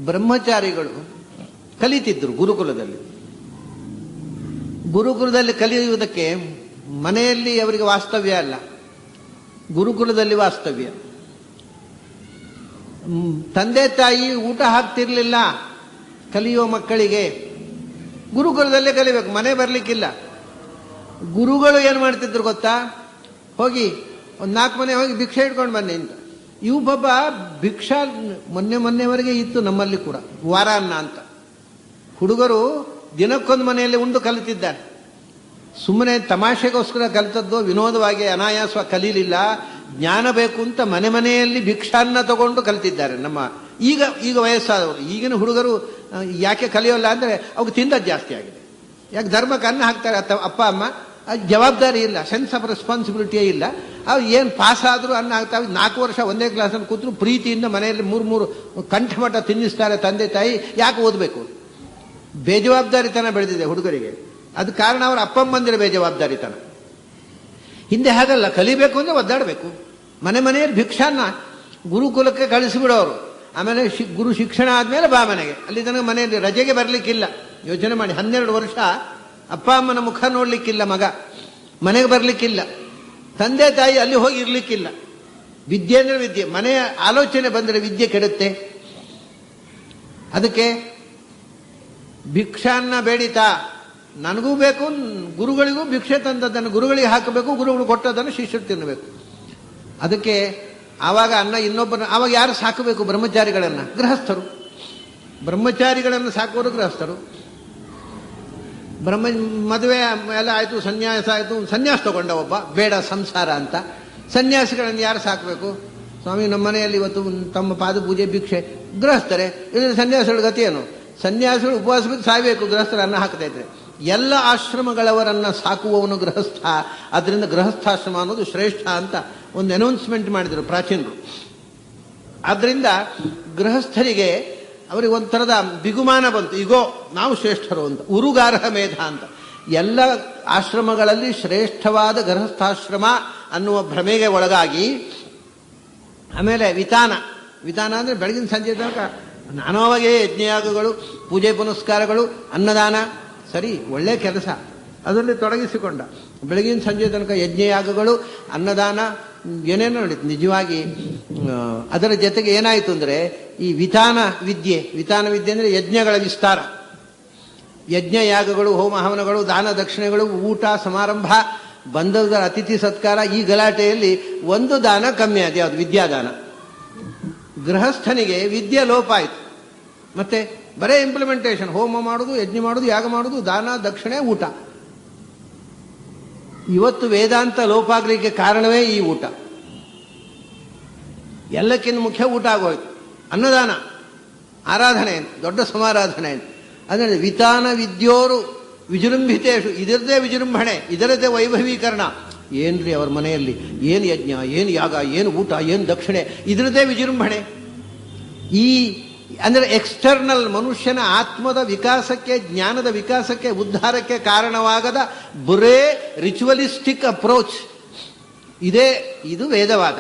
ಬ್ರಹ್ಮಚಾರಿಗಳು ಕಲಿತಿದ್ರು ಗುರುಕುಲದಲ್ಲಿ ಕಲಿಯುವುದಕ್ಕೆ ಮನೆಯಲ್ಲಿ ಅವರಿಗೆ ವಾಸ್ತವ್ಯ ಅಲ್ಲ, ಗುರುಕುಲದಲ್ಲಿ ವಾಸ್ತವ್ಯ. ತಂದೆ ತಾಯಿ ಊಟ ಹಾಕ್ತಿರ್ಲಿಲ್ಲ ಕಲಿಯುವ ಮಕ್ಕಳಿಗೆ, ಗುರುಕುಲದಲ್ಲೇ ಕಲಿಬೇಕು, ಮನೆ ಬರಲಿಕ್ಕಿಲ್ಲ. ಗುರುಗಳು ಏನು ಮಾಡ್ತಿದ್ರು ಗೊತ್ತಾ, ಹೋಗಿ ಒಂದು 4 ಮನೆ ಹೋಗಿ ಭಿಕ್ಷೆ ಇಟ್ಕೊಂಡು ಬನ್ನಿ ಅಂತ. ಇವು ಪಾಪ ಭಿಕ್ಷಾ ಮೊನ್ನೆವರೆಗೆ ಇತ್ತು ನಮ್ಮಲ್ಲಿ ಕೂಡ, ವಾರಾನ್ನ ಅಂತ. ಹುಡುಗರು ದಿನಕ್ಕೊಂದು ಮನೆಯಲ್ಲಿ ಉಂಡು ಕಲಿತಿದ್ದಾರೆ. ಸುಮ್ಮನೆ ತಮಾಷೆಗೋಸ್ಕರ ಕಲಿತದ್ದು, ವಿನೋದವಾಗಿ ಅನಾಯಾಸ ಕಲೀಲಿಲ್ಲ. ಜ್ಞಾನ ಬೇಕು ಅಂತ ಮನೆಯಲ್ಲಿ ಭಿಕ್ಷಾನ್ನ ತಗೊಂಡು ಕಲಿತಿದ್ದಾರೆ. ನಮ್ಮ ಈಗ ವಯಸ್ಸಾದವರು, ಈಗಿನ ಹುಡುಗರು ಯಾಕೆ ಕಲಿಯೋಲ್ಲ ಅಂದರೆ ಅವ್ರಿಗೆ ತಿಂದದ್ದು ಜಾಸ್ತಿ ಆಗಿದೆ. ಯಾಕೆ ಧರ್ಮಕ್ಕೆ ಅನ್ನ ಹಾಕ್ತಾರೆ ಅಪ್ಪ ಅಮ್ಮ, ಜವಾಬ್ದಾರಿ ಇಲ್ಲ, ಸೆನ್ಸ್ ಆಫ್ ರೆಸ್ಪಾನ್ಸಿಬಿಲಿಟಿಯೇ ಇಲ್ಲ. ಅವ್ರು ಏನು ಪಾಸ್ ಆದರೂ ಅನ್ನ ಹಾಕ್ತಾವೆ. 4 ವರ್ಷ ಒಂದೇ ಕ್ಲಾಸಲ್ಲಿ ಕೂತರು ಪ್ರೀತಿಯಿಂದ ಮನೆಯಲ್ಲಿ 3 ಕಂಠಮಠ ತಿನ್ನಿಸ್ತಾರೆ ತಂದೆ ತಾಯಿ. ಯಾಕೆ ಓದಬೇಕು? ಬೇಜವಾಬ್ದಾರಿತನ ಬೆಳೆದಿದೆ ಹುಡುಗರಿಗೆ. ಅದು ಕಾರಣ ಅವ್ರ ಅಪ್ಪಮ್ಮಂದಿರ ಬೇಜವಾಬ್ದಾರಿತನ. ಹಿಂದೆ ಹಾಗಲ್ಲ, ಕಲಿಬೇಕು ಅಂದರೆ ಒದ್ದಾಡಬೇಕು. ಮನೆಯಲ್ಲಿ ಭಿಕ್ಷಾನ್ನ ಗುರುಕುಲಕ್ಕೆ ಕಳಿಸಿಬಿಡೋರು. ಆಮೇಲೆ ಗುರು ಶಿಕ್ಷಣ ಆದಮೇಲೆ ಬಾ ಮನೆಗೆ. ಅಲ್ಲಿ ತನಕ ಮನೆಯಲ್ಲಿ ರಜೆಗೆ ಬರಲಿಕ್ಕಿಲ್ಲ. ಯೋಚನೆ ಮಾಡಿ, 12 ವರ್ಷ ಅಪ್ಪ ಅಮ್ಮನ ಮುಖ ನೋಡಲಿಕ್ಕಿಲ್ಲ ಮಗ, ಮನೆಗೆ ಬರಲಿಕ್ಕಿಲ್ಲ, ತಂದೆ ತಾಯಿ ಅಲ್ಲಿ ಹೋಗಿ ಇರಲಿಕ್ಕಿಲ್ಲ. ವಿದ್ಯೆ ಅಂದರೆ ವಿದ್ಯೆ, ಮನೆಯ ಆಲೋಚನೆ ಬಂದರೆ ವಿದ್ಯೆ ಕೆಡುತ್ತೆ. ಅದಕ್ಕೆ ಭಿಕ್ಷಾನ್ನ ಬೇಡಿತಾ, ನನಗೂ ಬೇಕು, ಗುರುಗಳಿಗೂ ಭಿಕ್ಷೆ ತಂದದ್ದನ್ನು ಗುರುಗಳಿಗೆ ಹಾಕಬೇಕು, ಗುರುಗಳು ಕೊಟ್ಟದ್ದನ್ನು ಶಿಷ್ಯರು ತಿನ್ನಬೇಕು. ಅದಕ್ಕೆ ಆವಾಗ ಅನ್ನ ಇನ್ನೊಬ್ಬನ, ಆವಾಗ ಯಾರು ಸಾಕಬೇಕು ಬ್ರಹ್ಮಚಾರಿಗಳನ್ನು? ಗೃಹಸ್ಥರು. ಬ್ರಹ್ಮಚಾರಿಗಳನ್ನು ಸಾಕುವರು ಗೃಹಸ್ಥರು. ಮದುವೆ ಎಲ್ಲ ಆಯಿತು, ಸನ್ಯಾಸ ಆಯಿತು, ಸನ್ಯಾಸ ತಗೊಂಡ ಒಬ್ಬ, ಬೇಡ ಸಂಸಾರ ಅಂತ. ಸನ್ಯಾಸಿಗಳನ್ನು ಯಾರು ಸಾಕಬೇಕು? ಸ್ವಾಮಿ ನಮ್ಮ ಮನೆಯಲ್ಲಿ ಇವತ್ತು ತಮ್ಮ ಪಾದ ಪೂಜೆ ಭಿಕ್ಷೆ, ಗೃಹಸ್ಥರೇ. ಇದರಲ್ಲಿ ಸನ್ಯಾಸಿಗಳ ಗತಿ ಏನು? ಸನ್ಯಾಸಿಗಳು ಉಪವಾಸ ಬಿದ್ದು ಸಾಯಬೇಕು, ಗೃಹಸ್ಥರು ಅನ್ನ ಹಾಕ್ತಾ ಇದ್ರೆ. ಎಲ್ಲ ಆಶ್ರಮಗಳವರನ್ನು ಸಾಕುವವನು ಗೃಹಸ್ಥ. ಅದರಿಂದ ಗೃಹಸ್ಥಾಶ್ರಮ ಅನ್ನೋದು ಶ್ರೇಷ್ಠ ಅಂತ ಒಂದು ಅನೌನ್ಸ್ಮೆಂಟ್ ಮಾಡಿದರು ಪ್ರಾಚೀನರು. ಆದ್ದರಿಂದ ಗೃಹಸ್ಥರಿಗೆ ಅವರಿಗೆ ಒಂಥರದ ಬಿಗುಮಾನ ಬಂತು, ಈಗೋ ನಾವು ಶ್ರೇಷ್ಠರು ಅಂತ. ಉರುಗಾರ್ಹ ಮೇಧ ಅಂತ. ಎಲ್ಲ ಆಶ್ರಮಗಳಲ್ಲಿ ಶ್ರೇಷ್ಠವಾದ ಗೃಹಸ್ಥಾಶ್ರಮ ಅನ್ನುವ ಭ್ರಮೆಗೆ ಒಳಗಾಗಿ, ಆಮೇಲೆ ವಿತಾನ ಅಂದರೆ ಬೆಳಗಿನ ಸಂಜೆ ತನಕ ನಾನಾವಾಗೇ ಯಜ್ಞಯಾಗಗಳು, ಪೂಜೆ ಪುನಸ್ಕಾರಗಳು, ಅನ್ನದಾನ, ಸರಿ ಒಳ್ಳೆ ಕೆಲಸ, ಅದರಲ್ಲಿ ತೊಡಗಿಸಿಕೊಂಡ. ಬೆಳಗಿನ ಸಂಜೆ ತನಕ ಯಜ್ಞಯಾಗಗಳು, ಅನ್ನದಾನ, ಏನೇನೋ ನಡೀತು. ನಿಜವಾಗಿ ಅದರ ಜೊತೆಗೆ ಏನಾಯಿತು ಅಂದರೆ ಈ ವಿತಾನ ವಿದ್ಯೆ ಅಂದರೆ ಯಜ್ಞಗಳ ವಿಸ್ತಾರ. ಯಜ್ಞಯಾಗಗಳು, ಹೋಮ ಹವನಗಳು, ದಾನ ದಕ್ಷಿಣೆಗಳು, ಊಟ ಸಮಾರಂಭ, ಬಂದವರ ಅತಿಥಿ ಸತ್ಕಾರ, ಈ ಗಲಾಟೆಯಲ್ಲಿ ಒಂದು ದಾನ ಕಮ್ಮಿ ಆದ, ಯಾವುದು? ವಿದ್ಯಾದಾನ. ಗೃಹಸ್ಥನಿಗೆ ವಿದ್ಯೆ ಲೋಪ ಆಯಿತು. ಮತ್ತೆ ಬರೇ ಇಂಪ್ಲಿಮೆಂಟೇಷನ್, ಹೋಮ ಮಾಡೋದು, ಯಜ್ಞ ಮಾಡೋದು, ಯಾಗ ಮಾಡೋದು, ದಾನ ದಕ್ಷಿಣೆ, ಊಟ. ಇವತ್ತು ವೇದಾಂತ ಲೋಪ ಆಗಲಿಕ್ಕೆ ಕಾರಣವೇ ಈ ಊಟ. ಎಲ್ಲಕ್ಕಿಂತ ಮುಖ್ಯ ಊಟ ಆಗೋಯ್ತು. ಅನ್ನದಾನ, ಆರಾಧನೆ, ದೊಡ್ಡ ಸಮಾರಾಧನೆ. ಅಂದರೆ ವಿತಾನ ವಿದ್ಯೋರು ವಿಜೃಂಭಿತೇಶು, ಇದರದೇ ವಿಜೃಂಭಣೆ, ಇದರದೇ ವೈಭವೀಕರಣ. ಏನ್ರಿ ಅವ್ರ ಮನೆಯಲ್ಲಿ ಏನು ಯಜ್ಞ, ಏನು ಯಾಗ, ಏನು ಊಟ, ಏನು ದಕ್ಷಿಣೆ, ಇದರದೇ ವಿಜೃಂಭಣೆ. ಈ ಅಂದರೆ ಎಕ್ಸ್ಟರ್ನಲ್ ಮನುಷ್ಯನ ಆತ್ಮದ ವಿಕಾಸಕ್ಕೆ, ಜ್ಞಾನದ ವಿಕಾಸಕ್ಕೆ, ಉದ್ಧಾರಕ್ಕೆ ಕಾರಣವಾಗದ ಬರೇ ರಿಚುವಲಿಸ್ಟಿಕ್ ಅಪ್ರೋಚ್ ಇದು ವೇದವಾದ.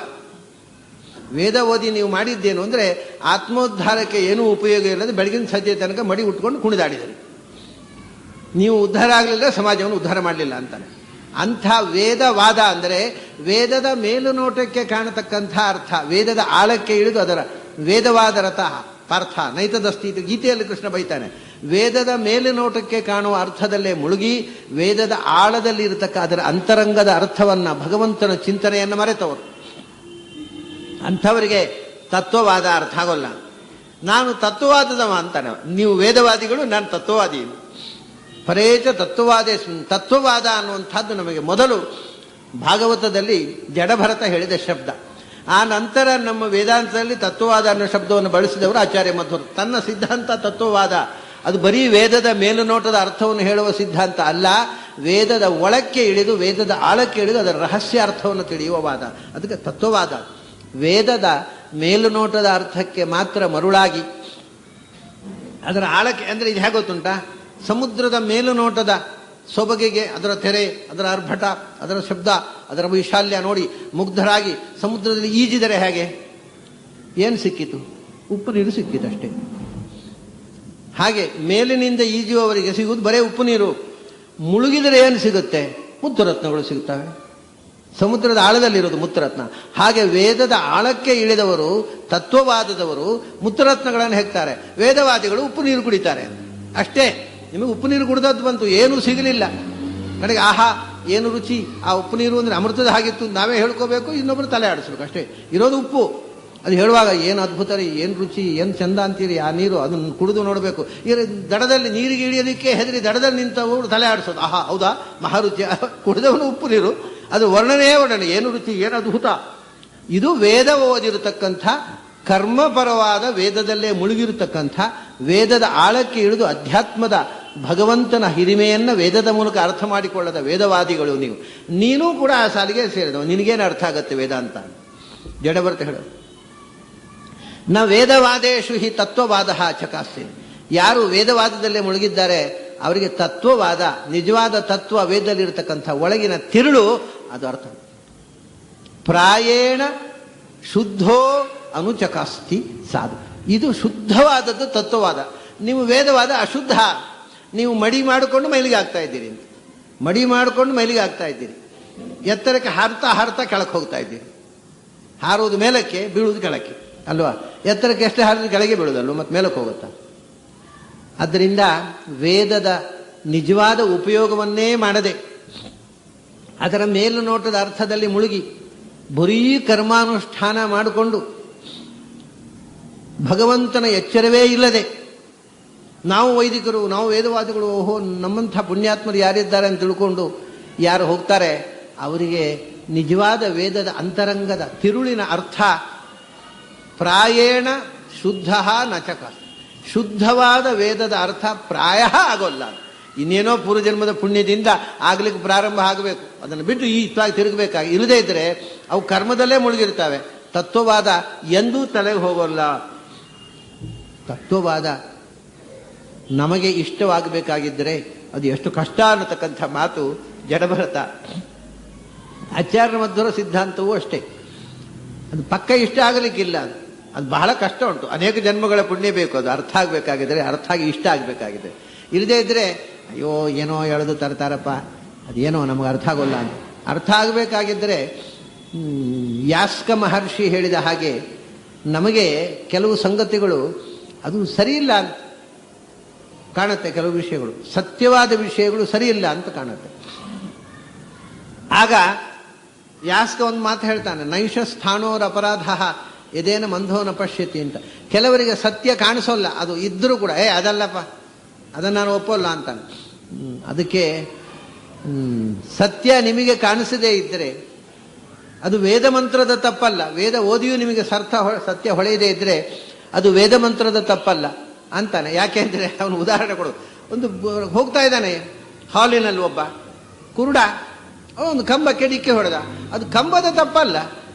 ವೇದ ಓದಿ ನೀವು ಮಾಡಿದ್ದೇನು ಅಂದರೆ ಆತ್ಮೋದ್ಧಾರಕ್ಕೆ ಏನೂ ಉಪಯೋಗ ಇಲ್ಲದೆ ಬೆಳಗಿನ ಸಂಜೆ ತನಕ ಮಡಿ ಉಟ್ಕೊಂಡು ಕುಣಿದಾಡಿದರು. ನೀವು ಉದ್ಧಾರ ಆಗಲಿಲ್ಲ, ಸಮಾಜವನ್ನು ಉದ್ಧಾರ ಮಾಡಲಿಲ್ಲ ಅಂತಾನೆ. ಅಂಥ ವೇದವಾದ ಅಂದರೆ ವೇದದ ಮೇಲುನೋಟಕ್ಕೆ ಕಾಣತಕ್ಕಂಥ ಅರ್ಥ, ವೇದದ ಆಳಕ್ಕೆ ಇಳಿದು ಅದರ ವೇದವಾದ ರಥ ಪಾರ್ಥ ನೈತದಸ್ತಿ, ಇದು ಗೀತೆಯಲ್ಲಿ ಕೃಷ್ಣ ಬೈತಾನೆ. ವೇದದ ಮೇಲುನೋಟಕ್ಕೆ ಕಾಣುವ ಅರ್ಥದಲ್ಲೇ ಮುಳುಗಿ ವೇದದ ಆಳದಲ್ಲಿ ಇರತಕ್ಕ ಅದರ ಅಂತರಂಗದ ಅರ್ಥವನ್ನು, ಭಗವಂತನ ಚಿಂತನೆಯನ್ನು ಮರೆತವರು. ಅಂಥವರಿಗೆ ತತ್ವವಾದ ಅರ್ಥ ಆಗೋಲ್ಲ. ನಾನು ತತ್ವವಾದದವ ಅಂತಾನೆ. ನೀವು ವೇದವಾದಿಗಳು, ನಾನು ತತ್ವವಾದಿ. ಪರೇಚ ತತ್ವವಾದೇ. ತತ್ವವಾದ ಅನ್ನುವಂಥದ್ದು ನಮಗೆ ಮೊದಲು ಭಾಗವತದಲ್ಲಿ ಜಡಭರತ ಹೇಳಿದ ಶಬ್ದ. ಆ ನಂತರ ನಮ್ಮ ವೇದಾಂತದಲ್ಲಿ ತತ್ವವಾದ ಅನ್ನೋ ಶಬ್ದವನ್ನು ಬಳಸಿದವರು ಆಚಾರ್ಯ ಮಧ್ವರು. ತನ್ನ ಸಿದ್ಧಾಂತ ತತ್ವವಾದ. ಅದು ಬರೀ ವೇದದ ಮೇಲುನೋಟದ ಅರ್ಥವನ್ನು ಹೇಳುವ ಸಿದ್ಧಾಂತ ಅಲ್ಲ, ವೇದದ ಒಳಕ್ಕೆ ಇಳಿದು, ವೇದದ ಆಳಕ್ಕೆ ಇಳಿದು ಅದರ ರಹಸ್ಯ ಅರ್ಥವನ್ನು ತಿಳಿಯುವ ವಾದ. ಅದಕ್ಕೆ ತತ್ವವಾದ. ವೇದದ ಮೇಲುನೋಟದ ಅರ್ಥಕ್ಕೆ ಮಾತ್ರ ಮರುಳಾಗಿ ಅದರ ಆಳಕ್ಕೆ, ಅಂದರೆ ಇದು ಹೇಗೆ ಗೊತ್ತುಂಟಾ, ಸಮುದ್ರದ ಮೇಲುನೋಟದ ಸೊಬಗಿಗೆ, ಅದರ ತೆರೆ, ಅದರ ಅರ್ಭಟ, ಅದರ ಶಬ್ದ, ಅದರ ವೈಶಾಲ್ಯ ನೋಡಿ ಮುಗ್ಧರಾಗಿ ಸಮುದ್ರದಲ್ಲಿ ಈಜಿದರೆ ಹೇಗೆ, ಏನು ಸಿಕ್ಕಿತು? ಉಪ್ಪು ನೀರು ಸಿಕ್ಕಿತಷ್ಟೇ. ಹಾಗೆ ಮೇಲಿನಿಂದ ಈಜುವವರಿಗೆ ಸಿಗುವುದು ಬರೇ ಉಪ್ಪು ನೀರು. ಮುಳುಗಿದರೆ ಏನು ಸಿಗುತ್ತೆ? ಮುತ್ತುರತ್ನಗಳು ಸಿಗುತ್ತವೆ. ಸಮುದ್ರದ ಆಳದಲ್ಲಿರೋದು ಮುತ್ತುರತ್ನ. ಹಾಗೆ ವೇದದ ಆಳಕ್ಕೆ ಇಳಿದವರು, ತತ್ವವಾದದವರು ಮುತ್ತುರತ್ನಗಳನ್ನು ಹೆಕ್ತಾರೆ. ವೇದವಾದಿಗಳು ಉಪ್ಪು ನೀರು ಕುಡಿತಾರೆ ಅಷ್ಟೇ. ನಿಮಗೆ ಉಪ್ಪು ನೀರು ಕುಡಿದದ್ದು ಬಂತು, ಏನೂ ಸಿಗಲಿಲ್ಲ. ಕಡೆಗೆ ಆಹಾ ಏನು ರುಚಿ, ಆ ಉಪ್ಪು ನೀರು ಅಂದರೆ ಅಮೃತದ ಹಾಗಿತ್ತು ನಾವೇ ಹೇಳ್ಕೋಬೇಕು, ಇನ್ನೊಬ್ಬರು ತಲೆ ಆಡಿಸ್ಬೇಕು ಅಷ್ಟೇ. ಇರೋದು ಉಪ್ಪು. ಅದು ಹೇಳುವಾಗ ಏನು ಅದ್ಭುತ ರೀ, ಏನು ರುಚಿ, ಏನು ಚಂದ ಅಂತೀರಿ. ಆ ನೀರು ಅದನ್ನು ಕುಡಿದು ನೋಡಬೇಕು. ದಡದಲ್ಲಿ ನೀರಿಗೆ ಇಳಿಯೋದಕ್ಕೆ ಹೆದರಿ ದಡದಲ್ಲಿ ನಿಂತವರು ತಲೆ ಆಡಿಸೋದು. ಆಹಾ ಹೌದಾ, ಮಹಾರುಚಿ. ಕುಡಿದವನು ಉಪ್ಪು ನೀರು, ಅದು ವರ್ಣನೆ, ಏನು ರುಚಿ, ಏನು ಅದ್ಭುತ. ಇದು ವೇದ ಓದಿರತಕ್ಕಂಥ, ಕರ್ಮಪರವಾದ ವೇದದಲ್ಲೇ ಮುಳುಗಿರತಕ್ಕಂಥ, ವೇದದ ಆಳಕ್ಕೆ ಇಳಿದು ಅಧ್ಯಾತ್ಮದ ಭಗವಂತನ ಹಿರಿಮೆಯನ್ನು ವೇದದ ಮೂಲಕ ಅರ್ಥ ಮಾಡಿಕೊಳ್ಳದ ವೇದವಾದಿಗಳು ನೀವು. ನೀನೂ ಕೂಡ ಆ ಸಾಲಿಗೆ ಸೇರಿದವ. ನಿನಗೇನು ಅರ್ಥ ಆಗತ್ತೆ ವೇದಾಂತ? ಜಡಭರತ ಹೇಳು. ನ ವೇದವಾದೇಶು ಹಿ ತತ್ವವಾದ ಚಕಾಸ್ತಿ. ಯಾರು ವೇದವಾದದಲ್ಲೇ ಮುಳುಗಿದ್ದಾರೆ ಅವರಿಗೆ ತತ್ವವಾದ, ನಿಜವಾದ ತತ್ವ, ವೇದದಲ್ಲಿರತಕ್ಕಂಥ ಒಳಗಿನ ತಿರುಳು, ಅದು ಅರ್ಥ. ಪ್ರಾಯೇಣ ಶುದ್ಧೋ ಅನುಚಕಾಸ್ತಿ ಸಾಧು. ಇದು ಶುದ್ಧವಾದದ್ದು ತತ್ವವಾದ. ನೀವು ವೇದವಾದ ಅಶುದ್ಧ. ನೀವು ಮಡಿ ಮಾಡಿಕೊಂಡು ಮೈಲಿಗೆ ಆಗ್ತಾ ಇದ್ದೀರಿ. ಮಡಿ ಮಾಡಿಕೊಂಡು ಮೈಲಿಗೆ ಆಗ್ತಾ ಇದ್ದೀರಿ. ಎತ್ತರಕ್ಕೆ ಹಾರ್ತಾ ಹಾರ್ತಾ ಕೆಳಕ್ಕೆ ಹೋಗ್ತಾ ಇದ್ದೀರಿ. ಹಾರುವುದು ಮೇಲಕ್ಕೆ, ಬೀಳುವುದು ಕೆಳಕ್ಕೆ ಅಲ್ವಾ? ಎತ್ತರಕ್ಕೆ ಎಷ್ಟೇ ಹಾರಿದ್ರೆ ಕೆಳಗೆ ಬೀಳುವುದಲ್ವ, ಮತ್ತೆ ಮೇಲಕ್ಕೆ ಹೋಗುತ್ತಾ? ಆದ್ದರಿಂದ ವೇದದ ನಿಜವಾದ ಉಪಯೋಗವನ್ನೇ ಮಾಡದೆ ಅದರ ಮೇಲುನೋಟದ ಅರ್ಥದಲ್ಲಿ ಮುಳುಗಿ ಬರೀ ಕರ್ಮಾನುಷ್ಠಾನ ಮಾಡಿಕೊಂಡು ಭಗವಂತನ ಎಚ್ಚರವೇ ಇಲ್ಲದೆ ನಾವು ವೈದಿಕರು, ನಾವು ವೇದವಾದಿಗಳು, ಓಹೋ ನಮ್ಮಂಥ ಪುಣ್ಯಾತ್ಮರು ಯಾರಿದ್ದಾರೆ ಅಂತ ತಿಳ್ಕೊಂಡು ಯಾರು ಹೋಗ್ತಾರೆ ಅವರಿಗೆ ನಿಜವಾದ ವೇದದ ಅಂತರಂಗದ ತಿರುಳಿನ ಅರ್ಥ ಪ್ರಾಯೇಣ ಶುದ್ಧ ನಚಕ. ಶುದ್ಧವಾದ ವೇದದ ಅರ್ಥ ಪ್ರಾಯ ಆಗೋಲ್ಲ. ಇನ್ನೇನೋ ಪೂರ್ವಜನ್ಮದ ಪುಣ್ಯದಿಂದ ಆಗ್ಲಿಕ್ಕೆ ಪ್ರಾರಂಭ ಆಗಬೇಕು, ಅದನ್ನು ಬಿಟ್ಟು ಈ ಇತ್ವಾಗಿ ತಿರುಗಬೇಕಾಗಿ. ಇಲ್ಲದೇ ಇದ್ದರೆ ಅವು ಕರ್ಮದಲ್ಲೇ ಮುಳುಗಿರ್ತವೆ. ತತ್ವವಾದ ಎಂದೂ ತಲೆಗೆ ಹೋಗೋಲ್ಲ. ತತ್ವವಾದ ನಮಗೆ ಇಷ್ಟವಾಗಬೇಕಾಗಿದ್ದರೆ ಅದು ಎಷ್ಟು ಕಷ್ಟ ಅನ್ನತಕ್ಕಂಥ ಮಾತು ಜಡಭರತ. ಆಚಾರ್ಯ ಮಧ್ವರ ಸಿದ್ಧಾಂತವೂ ಅಷ್ಟೇ. ಅದು ಪಕ್ಕ ಇಷ್ಟ ಆಗಲಿಕ್ಕಿಲ್ಲ. ಅದು ಬಹಳ ಕಷ್ಟ ಉಂಟು. ಅನೇಕ ಜನ್ಮಗಳ ಪುಣ್ಯ ಬೇಕು ಅದು ಅರ್ಥ ಆಗಬೇಕಾಗಿದ್ದರೆ, ಅರ್ಥ ಆಗಿ ಇಷ್ಟ ಆಗಬೇಕಾಗಿದೆ. ಇಲ್ಲದೇ ಇದ್ದರೆ ಅಯ್ಯೋ ಏನೋ ಎಳೆದು ತರ್ತಾರಪ್ಪ, ಅದೇನೋ ನಮಗೆ ಅರ್ಥ ಆಗೋಲ್ಲ ಅಂತ. ಅರ್ಥ ಆಗಬೇಕಾಗಿದ್ದರೆ ಯಾಸ್ಕ ಮಹರ್ಷಿ ಹೇಳಿದ ಹಾಗೆ ನಮಗೆ ಕೆಲವು ಸಂಗತಿಗಳು ಅದು ಸರಿಯಿಲ್ಲ ಅಂತ ಕಾಣುತ್ತೆ. ಕೆಲವು ವಿಷಯಗಳು, ಸತ್ಯವಾದ ವಿಷಯಗಳು ಸರಿಯಿಲ್ಲ ಅಂತ ಕಾಣುತ್ತೆ. ಆಗ ಯಾಸ್ಕ ಒಂದು ಮಾತು ಹೇಳ್ತಾನೆ, ನೈಷ ಸ್ಥಾನೋರ ಅಪರಾಧ ಎದೇನ ಮಂಧೋನ ಪಶ್ಯತಿ ಅಂತ. ಕೆಲವರಿಗೆ ಸತ್ಯ ಕಾಣಿಸೋಲ್ಲ, ಅದು ಇದ್ರೂ ಕೂಡ ಅದಲ್ಲಪ್ಪ, ಅದನ್ನು ನಾನು ಒಪ್ಪೋಲ್ಲ ಅಂತಾನೆ. ಅದಕ್ಕೆ ಸತ್ಯ ನಿಮಗೆ ಕಾಣಿಸದೇ ಇದ್ದರೆ ಅದು ವೇದ ಮಂತ್ರದ ತಪ್ಪಲ್ಲ. ವೇದ ಓದಿಯೂ ನಿಮಗೆ ಸತ್ಯ ಹೊಳೆಯದೇ ಇದ್ದರೆ ಅದು ವೇದ ಮಂತ್ರದ ತಪ್ಪಲ್ಲ ಅಂತಾನೆ. ಯಾಕೆಂದರೆ ಅವನು ಉದಾಹರಣೆ ಕೊಡು. ಒಂದು ಹೋಗ್ತಾ ಇದ್ದಾನೆ ಹಾಲಿನಲ್ಲಿ ಒಬ್ಬ ಕುರುಡ, ಒಂದು ಕಂಬಕ್ಕೆ ಡಿಕ್ಕೆ ಹೊಡೆದ. ಅದು ಕಂಬದ ತಪ್ಪಲ್ಲ,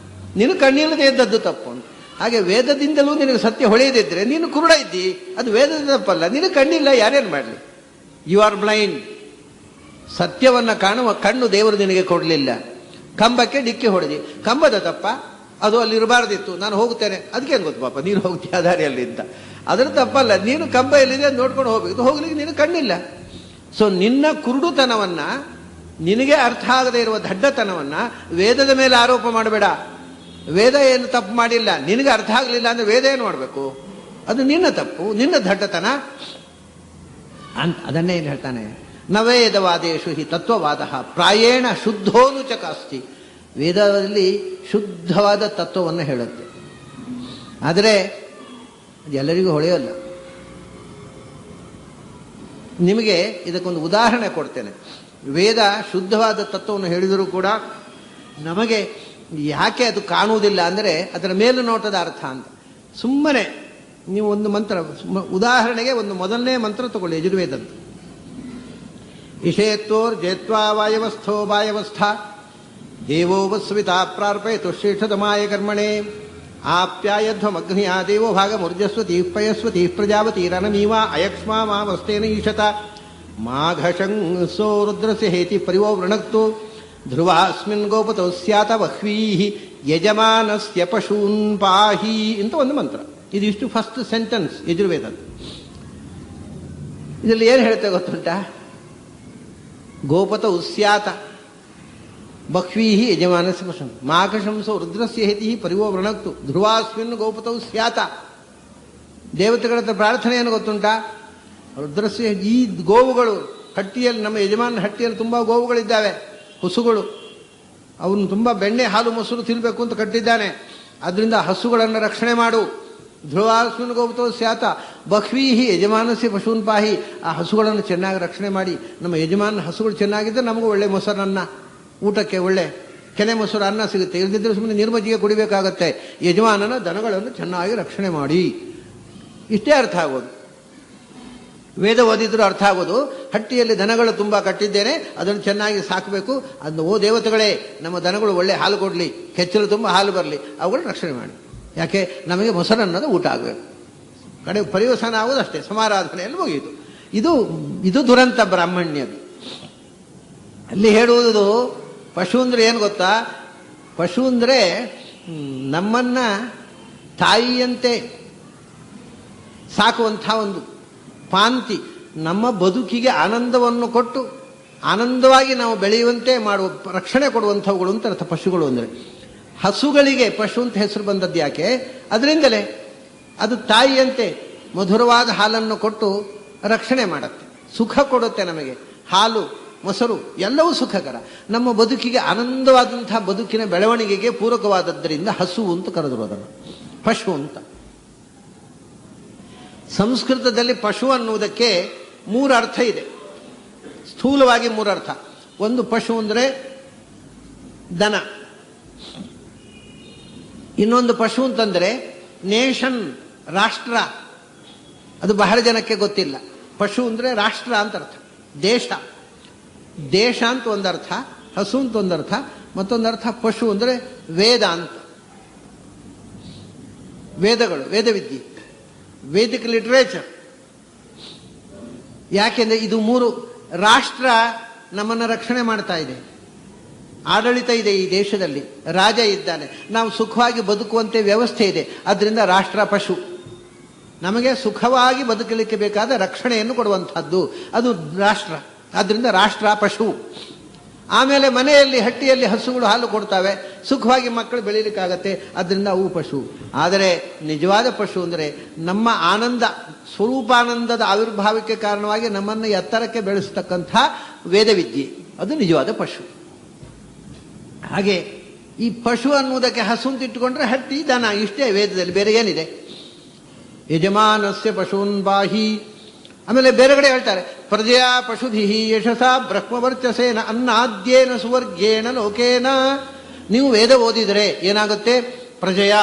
ನೀನು ಕಣ್ಣಿಲ್ಲದೆ ಇದ್ದದ್ದು ತಪ್ಪು ಅಂತ. ಹಾಗೆ ವೇದದಿಂದಲೂ ನಿನಗೆ ಸತ್ಯ ಹೊಳೆಯದಿದ್ದರೆ ನೀನು ಕುರುಡ ಇದ್ದಿ, ಅದು ವೇದದ ತಪ್ಪಲ್ಲ, ನೀನು ಕಣ್ಣಿಲ್ಲ, ಯಾರೇನು ಮಾಡಲಿ? You are blind. ಸತ್ಯವನ್ನು ಕಾಣುವ ಕಣ್ಣು ದೇವರು ನಿನಗೆ ಕೊಡಲಿಲ್ಲ. ಕಂಬಕ್ಕೆ ಡಿಕ್ಕಿ ಹೊಡೆದಿ, ಕಂಬದ ತಪ್ಪ? ಅದು ಅಲ್ಲಿ ಇರಬಾರ್ದಿತ್ತು, ನಾನು ಹೋಗ್ತೇನೆ, ಅದಕ್ಕೇನು ಗೊತ್ತು ಪಾಪ, ನೀನು ಹೋಗ್ತೀಯ ದಾರಿಯಲ್ಲಿ ಅಂತ. ಅದರ ತಪ್ಪಲ್ಲ, ನೀನು ಕಂಬ ಎಲ್ಲಿದೆ ನೋಡ್ಕೊಂಡು ಹೋಗ್ಬೇಕು, ಹೋಗ್ಲಿಕ್ಕೆ ನೀನು ಕಣ್ಣಿಲ್ಲ. ಸೊ ನಿನ್ನ ಕುರುಡುತನವನ್ನ, ನಿನಗೆ ಅರ್ಥ ಆಗದೆ ಇರುವ ದಡ್ಡತನವನ್ನ ವೇದದ ಮೇಲೆ ಆರೋಪ ಮಾಡಬೇಡ. ವೇದ ಏನು ತಪ್ಪು ಮಾಡಿಲ್ಲ, ನಿನಗೆ ಅರ್ಥ ಆಗಲಿಲ್ಲ ಅಂದ್ರೆ ವೇದ ಏನು ಮಾಡಬೇಕು? ಅದು ನಿನ್ನ ತಪ್ಪು, ನಿನ್ನ ದಡ್ಡತನ ಅಂತ. ಅದನ್ನೇ ಏನು ಹೇಳ್ತಾನೆ, ನವೇದವಾದೇಶು ಹಿ ತತ್ವವಾದ ಪ್ರಾಯೇಣ ಶುದ್ಧೋನುಚಕ ಅಸ್ತಿ. ವೇದದಲ್ಲಿ ಶುದ್ಧವಾದ ತತ್ವವನ್ನು ಹೇಳುತ್ತೆ, ಆದರೆ ಎಲ್ಲರಿಗೂ ಹೊಳೆಯೋಲ್ಲ. ನಿಮಗೆ ಇದಕ್ಕೊಂದು ಉದಾಹರಣೆ ಕೊಡ್ತೇನೆ. ವೇದ ಶುದ್ಧವಾದ ತತ್ವವನ್ನು ಹೇಳಿದರೂ ಕೂಡ ನಮಗೆ ಯಾಕೆ ಅದು ಕಾಣುವುದಿಲ್ಲ ಅಂದರೆ ಅದರ ಮೇಲುನೋಟದ ಅರ್ಥ ಅಂತ. ಸುಮ್ಮನೆ ನೀವು ಒಂದು ಮಂತ್ರ, ಉದಾಹರಣೆಗೆ ಒಂದು ಮೊದಲನೇ ಮಂತ್ರ ತಗೊಳ್ಳಿ ಯಜುರ್ವೇದದ್ದು. ಇಷೇತ್ವೋರ್ ಜೇತ್ವಾ ವಾಯವಸ್ಥೋ ವಾಯವಸ್ಥಾ ದೇವೋ ವಸ್ವಿತಾ ಪ್ರಾರ್ಪಯತು ಶ್ರೇಷ್ಠತಮಾಯ ಕರ್ಮಣೆ ಆಪ್ಯಾಯಧ್ವಮಗ್ನಿಯಾ ದೇವೋ ಭಾಗಮುರ್ಜಸ್ವತಿ ಪಯಸ್ವತಿ ಪ್ರಜಾಪತಿರನಮೀವ ಅಯಕ್ಷ್ಮಾ ಮಾವಸ್ತೇನ ಈಶತ ಮಾಘಶಂಸೋ ರುದ್ರಸ್ಯ ಹೇತಿ ಪರಿವೋ ವೃಣಕ್ತು ಧ್ರುವಾಸ್ಮಿನ್ ಗೋಪತೋ ಸ್ಯಾತ ಬಹ್ವೀಹಿ ಯಜಮಾನಸ್ಯ ಪಶೂನ್ ಪಾಹಿ ಅಂತ ಒಂದು ಮಂತ್ರ. ಇದಿಷ್ಟು ಫಸ್ಟ್ ಸೆಂಟೆನ್ಸ್ ಯಜುರ್ವೇದ. ಇದರಲ್ಲಿ ಏನು ಹೇಳ್ತೇವೆ ಗೊತ್ತುಂಟ? ಗೋಪತ ಉಸ್ಯಾತ ಬಹ್ವೀಹಿ ಯಜಮಾನಸ್ಯ ಪಶೂನ್ ಮಾಘಶಂಸೋ ರುದ್ರಸ್ಯ ಹೇತಿ ಪರಿವೋ ವೃಣಕ್ತು ಧ್ರುವಾಸ್ಮಿನ್ ಗೋಪತ ಉಸ್ಯಾತ. ದೇವತೆಗಳ ಹತ್ರ ಪ್ರಾರ್ಥನೆ ಏನು ಗೊತ್ತುಂಟ? ರುದ್ರಸ್ಯ, ಈ ಗೋವುಗಳು ಹಟ್ಟಿಯಲ್ಲಿ, ನಮ್ಮ ಯಜಮಾನ ಹಟ್ಟಿಯಲ್ಲಿ ತುಂಬ ಗೋವುಗಳಿದ್ದಾವೆ, ಹಸುಗಳು, ಅವನು ತುಂಬ ಬೆಣ್ಣೆ ಹಾಲು ಮೊಸರು ತಿನ್ನಬೇಕು ಅಂತ ಕಟ್ಟಿದ್ದಾನೆ, ಅದರಿಂದ ಹಸುಗಳನ್ನು ರಕ್ಷಣೆ ಮಾಡು. ಧ್ರುವಾಸ್ಮಿನ್ ಗೋಪತೋ ಸ್ಯಾತ ಬಹ್ವೀಹಿ ಯಜಮಾನಸ್ಯ ಪಶೂನ್ ಪಾಹಿ. ಆ ಹಸುಗಳನ್ನು ಚೆನ್ನಾಗಿ ರಕ್ಷಣೆ ಮಾಡಿ, ನಮ್ಮ ಯಜಮಾನ ಹಸುಗಳು ಚೆನ್ನಾಗಿದ್ದರೆ ನಮಗೂ ಒಳ್ಳೆ ಮೊಸರನ್ನ, ಊಟಕ್ಕೆ ಒಳ್ಳೆ ಕೆನೆ ಮೊಸರು ಅನ್ನ ಸಿಗುತ್ತೆ. ಇಲ್ಲದಿದ್ದರೆ ಸುಮ್ಮನೆ ನಿರ್ಮಜ್ಜಿಗೆ ಕುಡಿಬೇಕಾಗತ್ತೆ. ಯಜಮಾನನ ದನಗಳನ್ನು ಚೆನ್ನಾಗಿ ರಕ್ಷಣೆ ಮಾಡಿ. ಇಷ್ಟೇ ಅರ್ಥ ಆಗೋದು. ವೇದ ಓದಿದ್ರು ಅರ್ಥ ಆಗೋದು, ಹಟ್ಟಿಯಲ್ಲಿ ದನಗಳು ತುಂಬ ಕಟ್ಟಿದ್ದೇನೆ, ಅದನ್ನು ಚೆನ್ನಾಗಿ ಸಾಕಬೇಕು, ಅದನ್ನು ಓ ದೇವತೆಗಳೇ ನಮ್ಮ ದನಗಳು ಒಳ್ಳೆ ಹಾಲು ಕೊಡಲಿ, ಕೆಚ್ಚಲು ತುಂಬ ಹಾಲು ಬರಲಿ, ಅವುಗಳನ್ನ ರಕ್ಷಣೆ ಮಾಡಿ. ಯಾಕೆ? ನಮಗೆ ಮೊಸರನ್ನದ ಊಟ ಆಗಬೇಕು. ಕಡೆ ಪರಿವಸನ ಆಗೋದು ಅಷ್ಟೇ, ಸಮಾರಾಧನೆಯಲ್ಲಿ ಮುಗಿಯಿತು. ಇದು ದುರಂತ ಬ್ರಾಹ್ಮಣ್ಯದು. ಅಲ್ಲಿ ಹೇಳುವುದು ಪಶು ಅಂದರೆ ಏನು ಗೊತ್ತಾ? ಪಶು ಅಂದರೆ ನಮ್ಮನ್ನ ತಾಯಿಯಂತೆ ಸಾಕುವಂಥ ಒಂದು ಪಾಂತಿ, ನಮ್ಮ ಬದುಕಿಗೆ ಆನಂದವನ್ನು ಕೊಟ್ಟು ಆನಂದವಾಗಿ ನಾವು ಬೆಳೆಯುವಂತೆ ಮಾಡುವ, ರಕ್ಷಣೆ ಕೊಡುವಂಥವುಗಳು ಅಂತ ಅರ್ಥ ಪಶುಗಳು ಅಂದರೆ. ಹಸುಗಳಿಗೆ ಪಶು ಅಂತ ಹೆಸರು ಬಂದದ್ದು ಯಾಕೆ? ಅದರಿಂದಲೇ ಅದು ತಾಯಿಯಂತೆ ಮಧುರವಾದ ಹಾಲನ್ನು ಕೊಟ್ಟು ರಕ್ಷಣೆ ಮಾಡುತ್ತೆ, ಸುಖ ಕೊಡುತ್ತೆ ನಮಗೆ. ಹಾಲು ಮೊಸರು ಎಲ್ಲವೂ ಸುಖಕರ, ನಮ್ಮ ಬದುಕಿಗೆ ಆನಂದವಾದಂತಹ ಬದುಕಿನ ಬೆಳವಣಿಗೆಗೆ ಪೂರಕವಾದದ್ದರಿಂದ ಹಸು ಅಂತ ಕರೆದರು ಅದನ್ನು, ಪಶು ಅಂತ. ಸಂಸ್ಕೃತದಲ್ಲಿ ಪಶು ಅನ್ನುವುದಕ್ಕೆ 3 ಅರ್ಥ ಇದೆ, ಸ್ಥೂಲವಾಗಿ 3 ಅರ್ಥ. ಒಂದು, ಪಶು ಅಂದರೆ ದನ. ಇನ್ನೊಂದು ಪಶು ಅಂತಂದರೆ ನೇಷನ್, ರಾಷ್ಟ್ರ. ಅದು ಬಹಳ ಜನಕ್ಕೆ ಗೊತ್ತಿಲ್ಲ. ಪಶು ಅಂದರೆ ರಾಷ್ಟ್ರ ಅಂತ ಅರ್ಥ, ದೇಶ. ದೇಶ ಅಂತ ಒಂದರ್ಥ, ಹಸು ಅಂತ ಒಂದರ್ಥ, ಮತ್ತೊಂದರ್ಥ ಪಶು ಅಂದರೆ ವೇದ ಅಂತ. ವೇದಗಳು, ವೇದವಿದ್ಯೆ, ವೇದಿಕ್ ಲಿಟ್ರೇಚರ್. ಯಾಕೆಂದ್ರೆ ಇದು 3 ರಾಷ್ಟ್ರ ನಮ್ಮನ್ನು ರಕ್ಷಣೆ ಮಾಡ್ತಾ ಇದೆ, ಆಡಳಿತ ಇದೆ ಈ ದೇಶದಲ್ಲಿ, ರಾಜ ಇದ್ದಾನೆ, ನಾವು ಸುಖವಾಗಿ ಬದುಕುವಂತೆ ವ್ಯವಸ್ಥೆ ಇದೆ. ಅದರಿಂದ ರಾಷ್ಟ್ರ ಪಶು, ನಮಗೆ ಸುಖವಾಗಿ ಬದುಕಲಿಕ್ಕೆ ಬೇಕಾದ ರಕ್ಷಣೆಯನ್ನು ಕೊಡುವಂಥದ್ದು ಅದು ರಾಷ್ಟ್ರ. ಆದ್ದರಿಂದ ರಾಷ್ಟ್ರ ಪಶು. ಆಮೇಲೆ ಮನೆಯಲ್ಲಿ ಹಟ್ಟಿಯಲ್ಲಿ ಹಸುಗಳು ಹಾಲು ಕೊಡ್ತವೆ, ಸುಖವಾಗಿ ಮಕ್ಕಳು ಬೆಳೀಲಿಕ್ಕಾಗತ್ತೆ, ಅದರಿಂದ ಅವು ಪಶು. ಆದರೆ ನಿಜವಾದ ಪಶು ಅಂದರೆ ನಮ್ಮ ಆನಂದ, ಸ್ವರೂಪಾನಂದದ ಆವಿರ್ಭಾವಕ್ಕೆ ಕಾರಣವಾಗಿ ನಮ್ಮನ್ನು ಎತ್ತರಕ್ಕೆ ಬೆಳೆಸ್ತಕ್ಕಂಥ ವೇದವಿದ್ಯೆ, ಅದು ನಿಜವಾದ ಪಶು. ಹಾಗೆ ಈ ಪಶು ಅನ್ನುವುದಕ್ಕೆ ಹಸು ಅಂತ ಇಟ್ಟುಕೊಂಡ್ರೆ ಹಟ್ಟಿ ದನ, ಇಷ್ಟೇ ವೇದದಲ್ಲಿ, ಬೇರೆ ಏನಿದೆ? ಯಜಮಾನಸ್ಯ ಪಶೂನ್ ಬಾಹಿ. ಆಮೇಲೆ ಬೇರೆ ಕಡೆ ಹೇಳ್ತಾರೆ, ಪ್ರಜೆಯ ಪಶುಧಿ ಯಶಸ ಬ್ರಹ್ಮವರ್ಚಸೇನ ಅನ್ನಾದ್ಯೇನ ಸುವರ್ಗೇಣ ಲೋಕೇನ. ನೀವು ವೇದ ಓದಿದರೆ ಏನಾಗುತ್ತೆ? ಪ್ರಜೆಯ,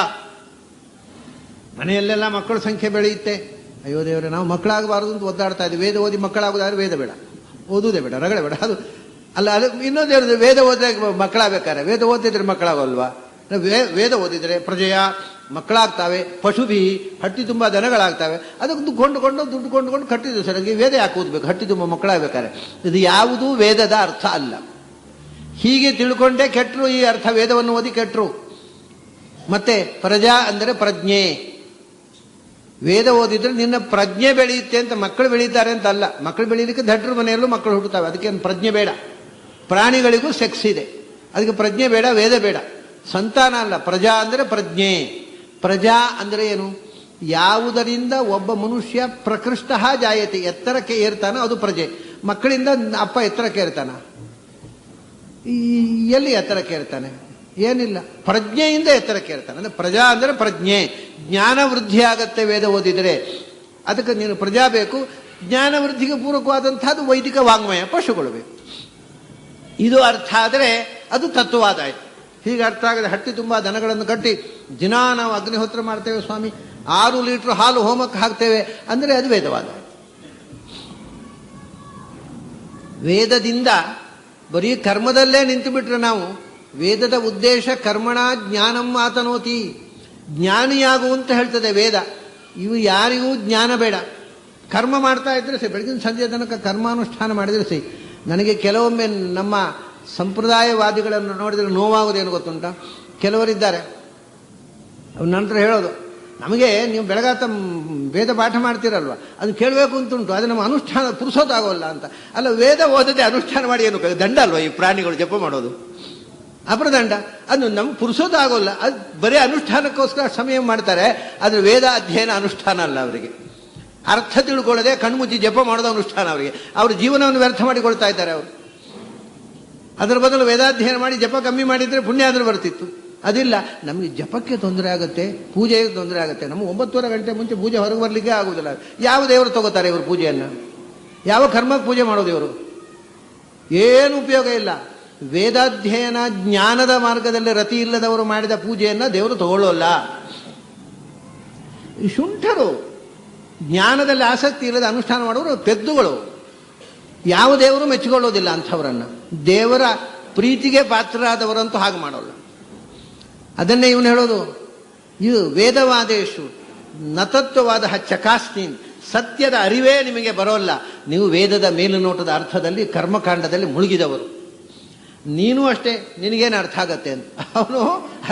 ಮನೆಯಲ್ಲೆಲ್ಲ ಮಕ್ಕಳ ಸಂಖ್ಯೆ ಬೆಳೆಯುತ್ತೆ. ಅಯ್ಯೋ ದೇವರೇ, ನಾವು ಮಕ್ಕಳಾಗಬಾರದು ಅಂತ ಒದ್ದಾಡ್ತಾ ಇದ್ದೀವಿ. ವೇದ ಓದಿ ಮಕ್ಕಳಾಗೋದಾದ್ರೆ ವೇದ ಬೇಡ, ಓದುವುದೇ ಬೇಡ, ರಗಳೆ ಬೇಡ. ಅದು ಅಲ್ಲ, ಅದು ಇನ್ನೊಂದು ಹೇಳಿದ್ರೆ, ವೇದ ಓದಿದ್ರೆ ಮಕ್ಕಳಾಗಬೇಕಾರೆ ವೇದ ಓದಿದ್ರೆ ಮಕ್ಕಳಾಗಲ್ವಾ? ವೇದ ಓದಿದ್ರೆ ಪ್ರಜೆಯ ಮಕ್ಕಳಾಗ್ತಾವೆ, ಪಶುಭಿ ಹಟ್ಟಿ ತುಂಬ ದನಗಳಾಗ್ತವೆ. ಅದಕ್ಕೆ ದುಡ್ಡು ಕೊಂಡುಕೊಂಡು ಕಟ್ಟಿದ್ರು ಸರಿಗೆ ವೇದ ಯಾಕೆ ಓದಬೇಕು? ಹಟ್ಟಿ ತುಂಬ ಮಕ್ಕಳಾಗಬೇಕಾರೆ. ಇದು ಯಾವುದೂ ವೇದದ ಅರ್ಥ ಅಲ್ಲ. ಹೀಗೆ ತಿಳ್ಕೊಂಡೇ ಕೆಟ್ಟರು ಈ ಅರ್ಥ, ವೇದವನ್ನು ಓದಿ ಕೆಟ್ಟರು. ಮತ್ತೆ ಪ್ರಜಾ ಅಂದರೆ ಪ್ರಜ್ಞೆ. ವೇದ ಓದಿದ್ರೆ ನಿನ್ನ ಪ್ರಜ್ಞೆ ಬೆಳೆಯುತ್ತೆ ಅಂತ. ಮಕ್ಕಳು ಬೆಳೀತಾರೆ ಅಂತ ಅಲ್ಲ, ಮಕ್ಕಳು ಬೆಳೀಲಿಕ್ಕೆ ದಡ್ರ ಮನೆಯಲ್ಲೂ ಮಕ್ಕಳು ಹುಟ್ಟುತ್ತವೆ, ಅದಕ್ಕೇನು ಪ್ರಜ್ಞೆ ಬೇಡ. ಪ್ರಾಣಿಗಳಿಗೂ ಸೆಕ್ಸ್ ಇದೆ, ಅದಕ್ಕೆ ಪ್ರಜ್ಞೆ ಬೇಡ, ವೇದ ಬೇಡ. ಸಂತಾನ ಅಲ್ಲ, ಪ್ರಜಾ ಅಂದರೆ ಪ್ರಜ್ಞೆ. ಪ್ರಜಾ ಅಂದರೆ ಏನು? ಯಾವುದರಿಂದ ಒಬ್ಬ ಮನುಷ್ಯ ಪ್ರಕೃಷ್ಟ ಜಾಯತೆ, ಎತ್ತರಕ್ಕೆ ಏರ್ತಾನೋ ಅದು ಪ್ರಜೆ. ಮಕ್ಕಳಿಂದ ಅಪ್ಪ ಎತ್ತರಕ್ಕೆ ಏರ್ತಾನ? ಎಲ್ಲಿ ಎತ್ತರಕ್ಕೆ ಏರ್ತಾನೆ? ಏನಿಲ್ಲ, ಪ್ರಜ್ಞೆಯಿಂದ ಎತ್ತರಕ್ಕೆ ಇರ್ತಾನೆ. ಅಂದರೆ ಪ್ರಜಾ ಅಂದರೆ ಪ್ರಜ್ಞೆ. ಜ್ಞಾನ ವೃದ್ಧಿ ಆಗತ್ತೆ ವೇದ ಓದಿದರೆ. ಅದಕ್ಕೆ ನೀನು ಪ್ರಜಾ ಬೇಕು. ಜ್ಞಾನ ವೃದ್ಧಿಗೆ ಪೂರಕವಾದಂಥದ್ದು ವೈದಿಕ ವಾಂಗ್ಮಯ, ಪಶುಗಳು ಬೇಕು. ಇದು ಅರ್ಥ ಆದರೆ ಅದು ತತ್ವವಾದ ಆಯ್ತು. ಹೀಗೆ ಅರ್ಥ ಆಗದೆ ಹಟ್ಟಿ ತುಂಬ ದನಗಳನ್ನು ಕಟ್ಟಿ ದಿನ ನಾವು ಅಗ್ನಿಹೋತ್ರ ಮಾಡ್ತೇವೆ ಸ್ವಾಮಿ, 6 ಲೀಟ್ರ್ ಹಾಲು ಹೋಮಕ್ಕೆ ಹಾಕ್ತೇವೆ ಅಂದರೆ ಅದು ವೇದವಾದ. ವೇದದಿಂದ ಬರೀ ಕರ್ಮದಲ್ಲೇ ನಿಂತು ಬಿಟ್ರೆ ನಾವು, ವೇದದ ಉದ್ದೇಶ ಕರ್ಮಣ ಜ್ಞಾನಂ ಆತನೋತಿ, ಜ್ಞಾನಿಯಾಗು ಅಂತ ಹೇಳ್ತದೆ ವೇದ. ಇವು ಯಾರಿಗೂ ಜ್ಞಾನ ಬೇಡ, ಕರ್ಮ ಮಾಡ್ತಾ ಇದ್ರೆ ಸರಿ, ಬೆಳಗಿನ ಸಂಜೆ ತನಕ ಕರ್ಮಾನುಷ್ಠಾನ ಮಾಡಿದರೆ ಸರಿ. ನನಗೆ ಕೆಲವೊಮ್ಮೆ ನಮ್ಮ ಸಂಪ್ರದಾಯವಾದಿಗಳನ್ನು ನೋಡಿದರೆ ನೋವಾಗುವುದೇನು ಗೊತ್ತುಂಟ? ಕೆಲವರಿದ್ದಾರೆ ಅವ್ರ ನಂತರ ಹೇಳೋದು, ನಮಗೆ ನೀವು ಬೆಳಗಾತ ವೇದ ಪಾಠ ಮಾಡ್ತೀರಲ್ವ, ಅದು ಕೇಳಬೇಕು ಅಂತುಂಟು, ಅದು ನಮ್ಮ ಅನುಷ್ಠಾನ ಪುರುಸೋದಾಗೋಲ್ಲ ಅಂತ. ಅಲ್ಲ, ವೇದ ಓದದೆ ಅನುಷ್ಠಾನ ಮಾಡಿ ಏನು ದಂಡ ಅಲ್ವ ಈ ಪ್ರಾಣಿಗಳು ಜಪ ಮಾಡೋದು? ಅಪರದಂಡ. ಅದು ನಮ್ಗೆ ಪುರುಸೋದಾಗೋಲ್ಲ, ಅದು ಬರೀ ಅನುಷ್ಠಾನಕ್ಕೋಸ್ಕರ ಸಮಯ ಮಾಡ್ತಾರೆ. ಆದರೆ ವೇದ ಅಧ್ಯಯನ ಅನುಷ್ಠಾನ ಅಲ್ಲ ಅವರಿಗೆ. ಅರ್ಥ ತಿಳ್ಕೊಳ್ಳದೆ ಕಣ್ಮುಚ್ಚಿ ಜಪ ಮಾಡೋದು ಅನುಷ್ಠಾನ ಅವರಿಗೆ. ಅವ್ರ ಜೀವನವನ್ನು ವ್ಯರ್ಥ ಮಾಡಿಕೊಳ್ತಾ ಇದ್ದಾರೆ ಅವರು. ಅದರ ಬದಲು ವೇದಾಧ್ಯಯನ ಮಾಡಿ ಜಪ ಕಮ್ಮಿ ಮಾಡಿದರೆ ಪುಣ್ಯ ಆದರೂ ಬರ್ತಿತ್ತು. ಅದಿಲ್ಲ, ನಮಗೆ ಜಪಕ್ಕೆ ತೊಂದರೆ ಆಗುತ್ತೆ, ಪೂಜೆಗೆ ತೊಂದರೆ ಆಗುತ್ತೆ. ನಮ್ಮ 9:30 ಗಂಟೆ ಮುಂಚೆ ಪೂಜೆ ಹೊರಗೆ ಬರಲಿಕ್ಕೆ ಆಗುವುದಿಲ್ಲ. ಯಾವ ದೇವರು ತಗೋತಾರೆ ಇವರು ಪೂಜೆಯನ್ನು? ಯಾವ ಕರ್ಮಕ್ಕೆ ಪೂಜೆ ಮಾಡೋದು ಇವರು? ಏನು ಉಪಯೋಗ ಇಲ್ಲ. ವೇದಾಧ್ಯಯನ ಜ್ಞಾನದ ಮಾರ್ಗದಲ್ಲಿ ರತಿ ಇಲ್ಲದವರು ಮಾಡಿದ ಪೂಜೆಯನ್ನು ದೇವರು ತಗೊಳ್ಳೋಲ್ಲ. ಶುಂಠರು, ಜ್ಞಾನದಲ್ಲಿ ಆಸಕ್ತಿ ಇಲ್ಲದ ಅನುಷ್ಠಾನ ಮಾಡುವರು ಪೆದ್ದುಗಳು. ಯಾವ ದೇವರು ಮೆಚ್ಚಿಕೊಳ್ಳೋದಿಲ್ಲ ಅಂಥವರನ್ನು. ದೇವರ ಪ್ರೀತಿಗೆ ಪಾತ್ರರಾದವರಂತೂ ಹಾಗೆ ಮಾಡೋಲ್ಲ. ಅದನ್ನೇ ಇವನು ಹೇಳೋದು, ಇದು ವೇದವಾದೇಶು ನತತ್ವವಾದ ಚಕಾಸ್ತೀನ್, ಸತ್ಯದ ಅರಿವೇ ನಿಮಗೆ ಬರೋಲ್ಲ. ನೀವು ವೇದದ ಮೇಲುನೋಟದ ಅರ್ಥದಲ್ಲಿ ಕರ್ಮಕಾಂಡದಲ್ಲಿ ಮುಳುಗಿದವರು. ನೀನು ಅಷ್ಟೇ, ನಿನಗೇನು ಅರ್ಥ ಆಗತ್ತೆ ಅಂತ ಅವನು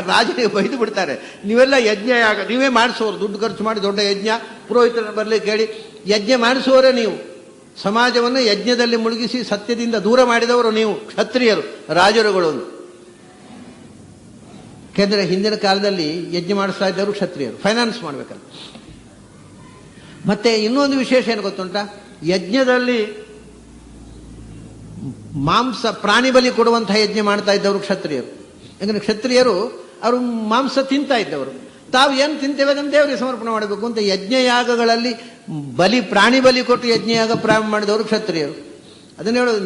ರಾಜನಿಗೆ ಬೈದು ಬಿಡ್ತಾರೆ. ನೀವೆಲ್ಲ ಯಜ್ಞ ನೀವೇ ಮಾಡಿಸೋರು, ದುಡ್ಡು ಖರ್ಚು ಮಾಡಿ ದೊಡ್ಡ ಯಜ್ಞ, ಪುರೋಹಿತರನ್ನು ಬರಲಿಕ್ಕೆ ಹೇಳಿ ಯಜ್ಞ ಮಾಡಿಸುವವರೇ ನೀವು. ಸಮಾಜವನ್ನು ಯಜ್ಞದಲ್ಲಿ ಮುಳುಗಿಸಿ ಸತ್ಯದಿಂದ ದೂರ ಮಾಡಿದವರು ನೀವು ಕ್ಷತ್ರಿಯರು, ರಾಜರುಗಳು. ಯಾಕೆಂದರೆ ಹಿಂದಿನ ಕಾಲದಲ್ಲಿ ಯಜ್ಞ ಮಾಡಿಸ್ತಾ ಇದ್ದವರು ಕ್ಷತ್ರಿಯರು, ಫೈನಾನ್ಸ್ ಮಾಡಬೇಕಲ್ಲ. ಮತ್ತೆ ಇನ್ನೊಂದು ವಿಶೇಷ ಏನು ಗೊತ್ತುಂಟ? ಯಜ್ಞದಲ್ಲಿ ಮಾಂಸ ಪ್ರಾಣಿ ಬಲಿ ಕೊಡುವಂತಹ ಯಜ್ಞ ಮಾಡ್ತಾ ಇದ್ದವರು ಕ್ಷತ್ರಿಯರು. ಯಾಕಂದರೆ ಕ್ಷತ್ರಿಯರು ಅವರು ಮಾಂಸ ತಿಂತಾ ಇದ್ದವರು. ತಾವು ಏನು ತಿಂತೇವೆ ಅದನ್ನು ದೇವರಿಗೆ ಸಮರ್ಪಣೆ ಮಾಡಬೇಕು ಅಂತ ಯಜ್ಞಯಾಗಗಳಲ್ಲಿ ಪ್ರಾಣಿ ಬಲಿ ಕೊಟ್ಟು ಯಜ್ಞಯಾಗ ಪ್ರಾರಂಭ ಮಾಡಿದವರು ಕ್ಷತ್ರಿಯರು. ಅದನ್ನು ಹೇಳೋದು,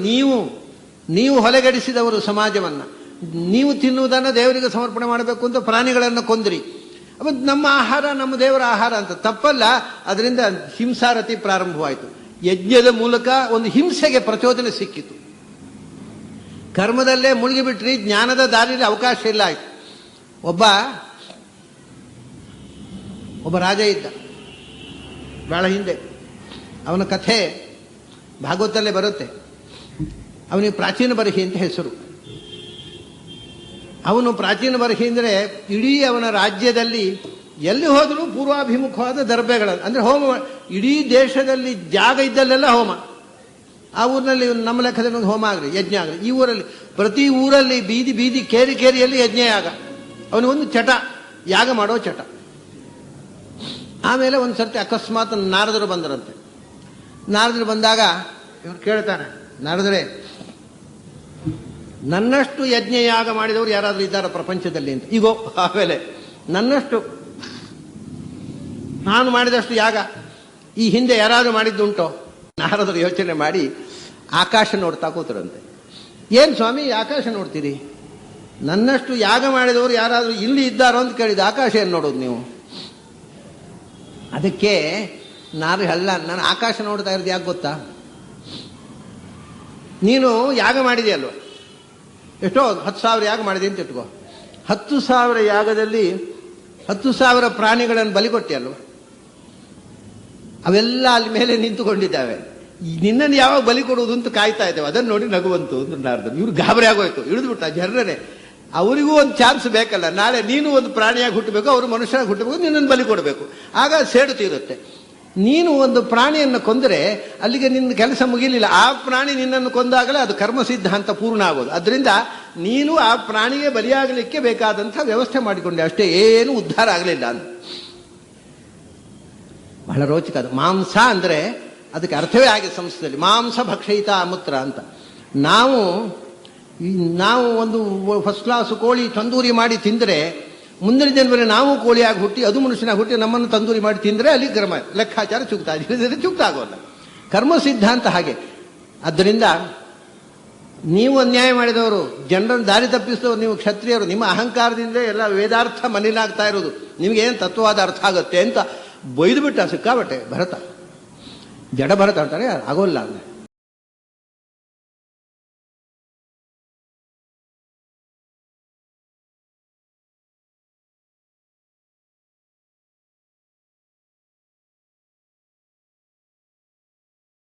ನೀವು ಹೊಲೆಗಡಿಸಿದವರು ಸಮಾಜವನ್ನು, ನೀವು ತಿನ್ನುವುದನ್ನು ದೇವರಿಗೆ ಸಮರ್ಪಣೆ ಮಾಡಬೇಕು ಅಂತ ಪ್ರಾಣಿಗಳನ್ನು ಕೊಂದ್ರಿ. ಮತ್ತು ನಮ್ಮ ಆಹಾರ ನಮ್ಮ ದೇವರ ಆಹಾರ ಅಂತ ತಪ್ಪಲ್ಲ. ಅದರಿಂದ ಹಿಂಸಾರತಿ ಪ್ರಾರಂಭವಾಯಿತು. ಯಜ್ಞದ ಮೂಲಕ ಒಂದು ಹಿಂಸೆಗೆ ಪ್ರಚೋದನೆ ಸಿಕ್ಕಿತು. ಕರ್ಮದಲ್ಲೇ ಮುಳುಗಿಬಿಟ್ರಿ, ಜ್ಞಾನದ ದಾರಿಯಲ್ಲಿ ಅವಕಾಶ ಇಲ್ಲ ಆಯ್ತು. ಒಬ್ಬ ರಾಜ ಇದ್ದ ಬಹಳ ಹಿಂದೆ. ಅವನ ಕಥೆ ಭಾಗವತಲ್ಲೇ ಬರುತ್ತೆ. ಅವನಿಗೆ ಪ್ರಾಚೀನ ಬರಹಿ ಅಂತ ಹೆಸರು. ಅವನು ಪ್ರಾಚೀನ ಬರಹಿ ಅಂದರೆ ಇಡೀ ಅವನ ರಾಜ್ಯದಲ್ಲಿ ಎಲ್ಲಿ ಹೋದರೂ ಪೂರ್ವಾಭಿಮುಖವಾದ ದರ್ಬೆಗಳ, ಅಂದರೆ ಹೋಮ, ಇಡೀ ದೇಶದಲ್ಲಿ ಜಾಗ ಇದ್ದಲ್ಲೆಲ್ಲ ಹೋಮ. ಆ ಊರಿನಲ್ಲಿ ನಮ್ಮ ಲೆಕ್ಕದಲ್ಲಿ ಒಂದು ಹೋಮ ಆಗಲಿ, ಯಜ್ಞ ಆಗಲಿ. ಈ ಊರಲ್ಲಿ ಪ್ರತಿ ಊರಲ್ಲಿ ಬೀದಿ ಕೇರಿಯಲ್ಲಿ ಯಜ್ಞ ಯಾಗ. ಅವನಿಗೊಂದು ಚಟ, ಯಾಗ ಮಾಡೋ ಚಟ. ಆಮೇಲೆ ಒಂದು ಸರ್ತಿ ಅಕಸ್ಮಾತ್ ನಾರದರು ಬಂದರಂತೆ. ನಾರದರು ಬಂದಾಗ ಇವ್ರು ಕೇಳ್ತಾನೆ, ನಾರದರೇ ನನ್ನಷ್ಟು ಯಜ್ಞ ಯಾಗ ಮಾಡಿದವರು ಯಾರಾದರೂ ಇದ್ದಾರ ಪ್ರಪಂಚದಲ್ಲಿ ಅಂತ. ಈಗೋ ಆಮೇಲೆ ನನ್ನಷ್ಟು ನಾನು ಮಾಡಿದಷ್ಟು ಯಾಗ ಈ ಹಿಂದೆ ಯಾರಾದರೂ ಮಾಡಿದ್ದುಂಟೋ? ನಾರದರು ಯೋಚನೆ ಮಾಡಿ ಆಕಾಶ ನೋಡ್ತಾ ಕೂತರಂತೆ. ಏನು ಸ್ವಾಮಿ ಆಕಾಶ ನೋಡ್ತೀರಿ? ನನ್ನಷ್ಟು ಯಾಗ ಮಾಡಿದವರು ಯಾರಾದರೂ ಇಲ್ಲಿ ಇದ್ದಾರೋ ಅಂತ ಕೇಳಿದ. ಆಕಾಶ ಏನು ನೋಡೋದು ನೀವು? ಅದಕ್ಕೆ ನಾನು ಆಕಾಶ ನೋಡ್ತಾ ಇರೋದು ಯಾಕೆ ಗೊತ್ತಾ? ನೀನು ಯಾಗ ಮಾಡಿದೆಯಲ್ವ, ಎಷ್ಟೋ 10,000 ಯಾಗ ಮಾಡಿದೆ ಅಂತ ಇಟ್ಕೋ. 10,000 ಯಾಗದಲ್ಲಿ 10,000 ಪ್ರಾಣಿಗಳನ್ನು ಬಲಿ ಕೊಟ್ಟಿಯಲ್ವ, ಅವೆಲ್ಲ ಅಲ್ಲಿ ಮೇಲೆ ನಿಂತುಕೊಂಡಿದ್ದಾವೆ. ನಿನ್ನನ್ನು ಯಾವಾಗ ಬಲಿ ಕೊಡುವುದು ಅಂತ ಕಾಯ್ತಾ ಇದ್ದೇವೆ. ಅದನ್ನು ನೋಡಿ ನಗುವಂತು ನಾರದರು. ಇವ್ರು ಗಾಬರಿ ಆಗೋಯ್ತು, ಇಳಿದ್ಬಿಟ್ಟ ಜನರೇ. ಅವರಿಗೂ ಒಂದು ಚಾನ್ಸ್ ಬೇಕಲ್ಲ, ನಾಳೆ ನೀನು ಒಂದು ಪ್ರಾಣಿಯಾಗಿ ಹುಟ್ಟಬೇಕು, ಅವರು ಮನುಷ್ಯನಾಗಿ ಹುಟ್ಟಬೇಕು, ನಿನ್ನನ್ನು ಬಲಿ ಕೊಡಬೇಕು, ಆಗ ಸೇಡು ತೀರುತ್ತೆ. ನೀನು ಒಂದು ಪ್ರಾಣಿಯನ್ನು ಕೊಂದರೆ ಅಲ್ಲಿಗೆ ನಿನ್ನ ಕೆಲಸ ಮುಗಿಲಿಲ್ಲ. ಆ ಪ್ರಾಣಿ ನಿನ್ನನ್ನು ಕೊಂದಾಗಲೇ ಅದು ಕರ್ಮ ಸಿದ್ಧಾಂತ ಪೂರ್ಣ ಆಗೋದು. ಅದರಿಂದ ನೀನು ಆ ಪ್ರಾಣಿಗೆ ಬಲಿಯಾಗಲಿಕ್ಕೆ ಬೇಕಾದಂಥ ವ್ಯವಸ್ಥೆ ಮಾಡಿಕೊಂಡೆ ಅಷ್ಟೇ, ಏನು ಉದ್ಧಾರ ಆಗಲಿಲ್ಲ ಅಂತ. ಬಹಳ ರೋಚಕ ಅದು. ಮಾಂಸ ಅಂದರೆ ಅದಕ್ಕೆ ಅರ್ಥವೇ ಆಗಿದೆ ಸಂಸ್ಕೃತದಲ್ಲಿ, ಮಾಂಸ ಭಕ್ಷಯಿತ ಅಮೂತ್ರ ಅಂತ. ನಾವು ಒಂದು ಫಸ್ಟ್ ಕ್ಲಾಸ್ ಕೋಳಿ ತಂದೂರಿ ಮಾಡಿ ತಿಂದರೆ ಮುಂದಿನ ಜನ್ಮದಲ್ಲಿ ನಾವು ಕೋಳಿಯಾಗಿ ಹುಟ್ಟಿ ಅದು ಮನುಷ್ಯನಾಗಿ ಹುಟ್ಟಿ ನಮ್ಮನ್ನು ತಂದೂರಿ ಮಾಡಿ ತಿಂದರೆ ಅಲ್ಲಿ ಕರ್ಮ ಲೆಕ್ಕಾಚಾರ ಚುಕ್ತಾ, ಚುಕ್ತ ಆಗೋಲ್ಲ. ಕರ್ಮ ಸಿದ್ಧಾಂತ ಹಾಗೆ. ಆದ್ದರಿಂದ ನೀವು ಅನ್ಯಾಯ ಮಾಡಿದವರು, ಜನರನ್ನು ದಾರಿ ತಪ್ಪಿಸಿದವರು ನೀವು ಕ್ಷತ್ರಿಯರು. ನಿಮ್ಮ ಅಹಂಕಾರದಿಂದ ಎಲ್ಲ ವೇದಾರ್ಥ ಮಲಿನಾಗ್ತಾ ಇರೋದು, ನಿಮಗೇನು ತತ್ವವಾದ ಅರ್ಥ ಆಗುತ್ತೆ ಅಂತ ಬೈದು ಬಿಟ್ಟ ಸಿಕ್ಕಾಬಟ್ಟೆ ಭರತ. ಜಡ ಭರತ ಅಂತಾರೆ, ಆಗೋಲ್ಲ.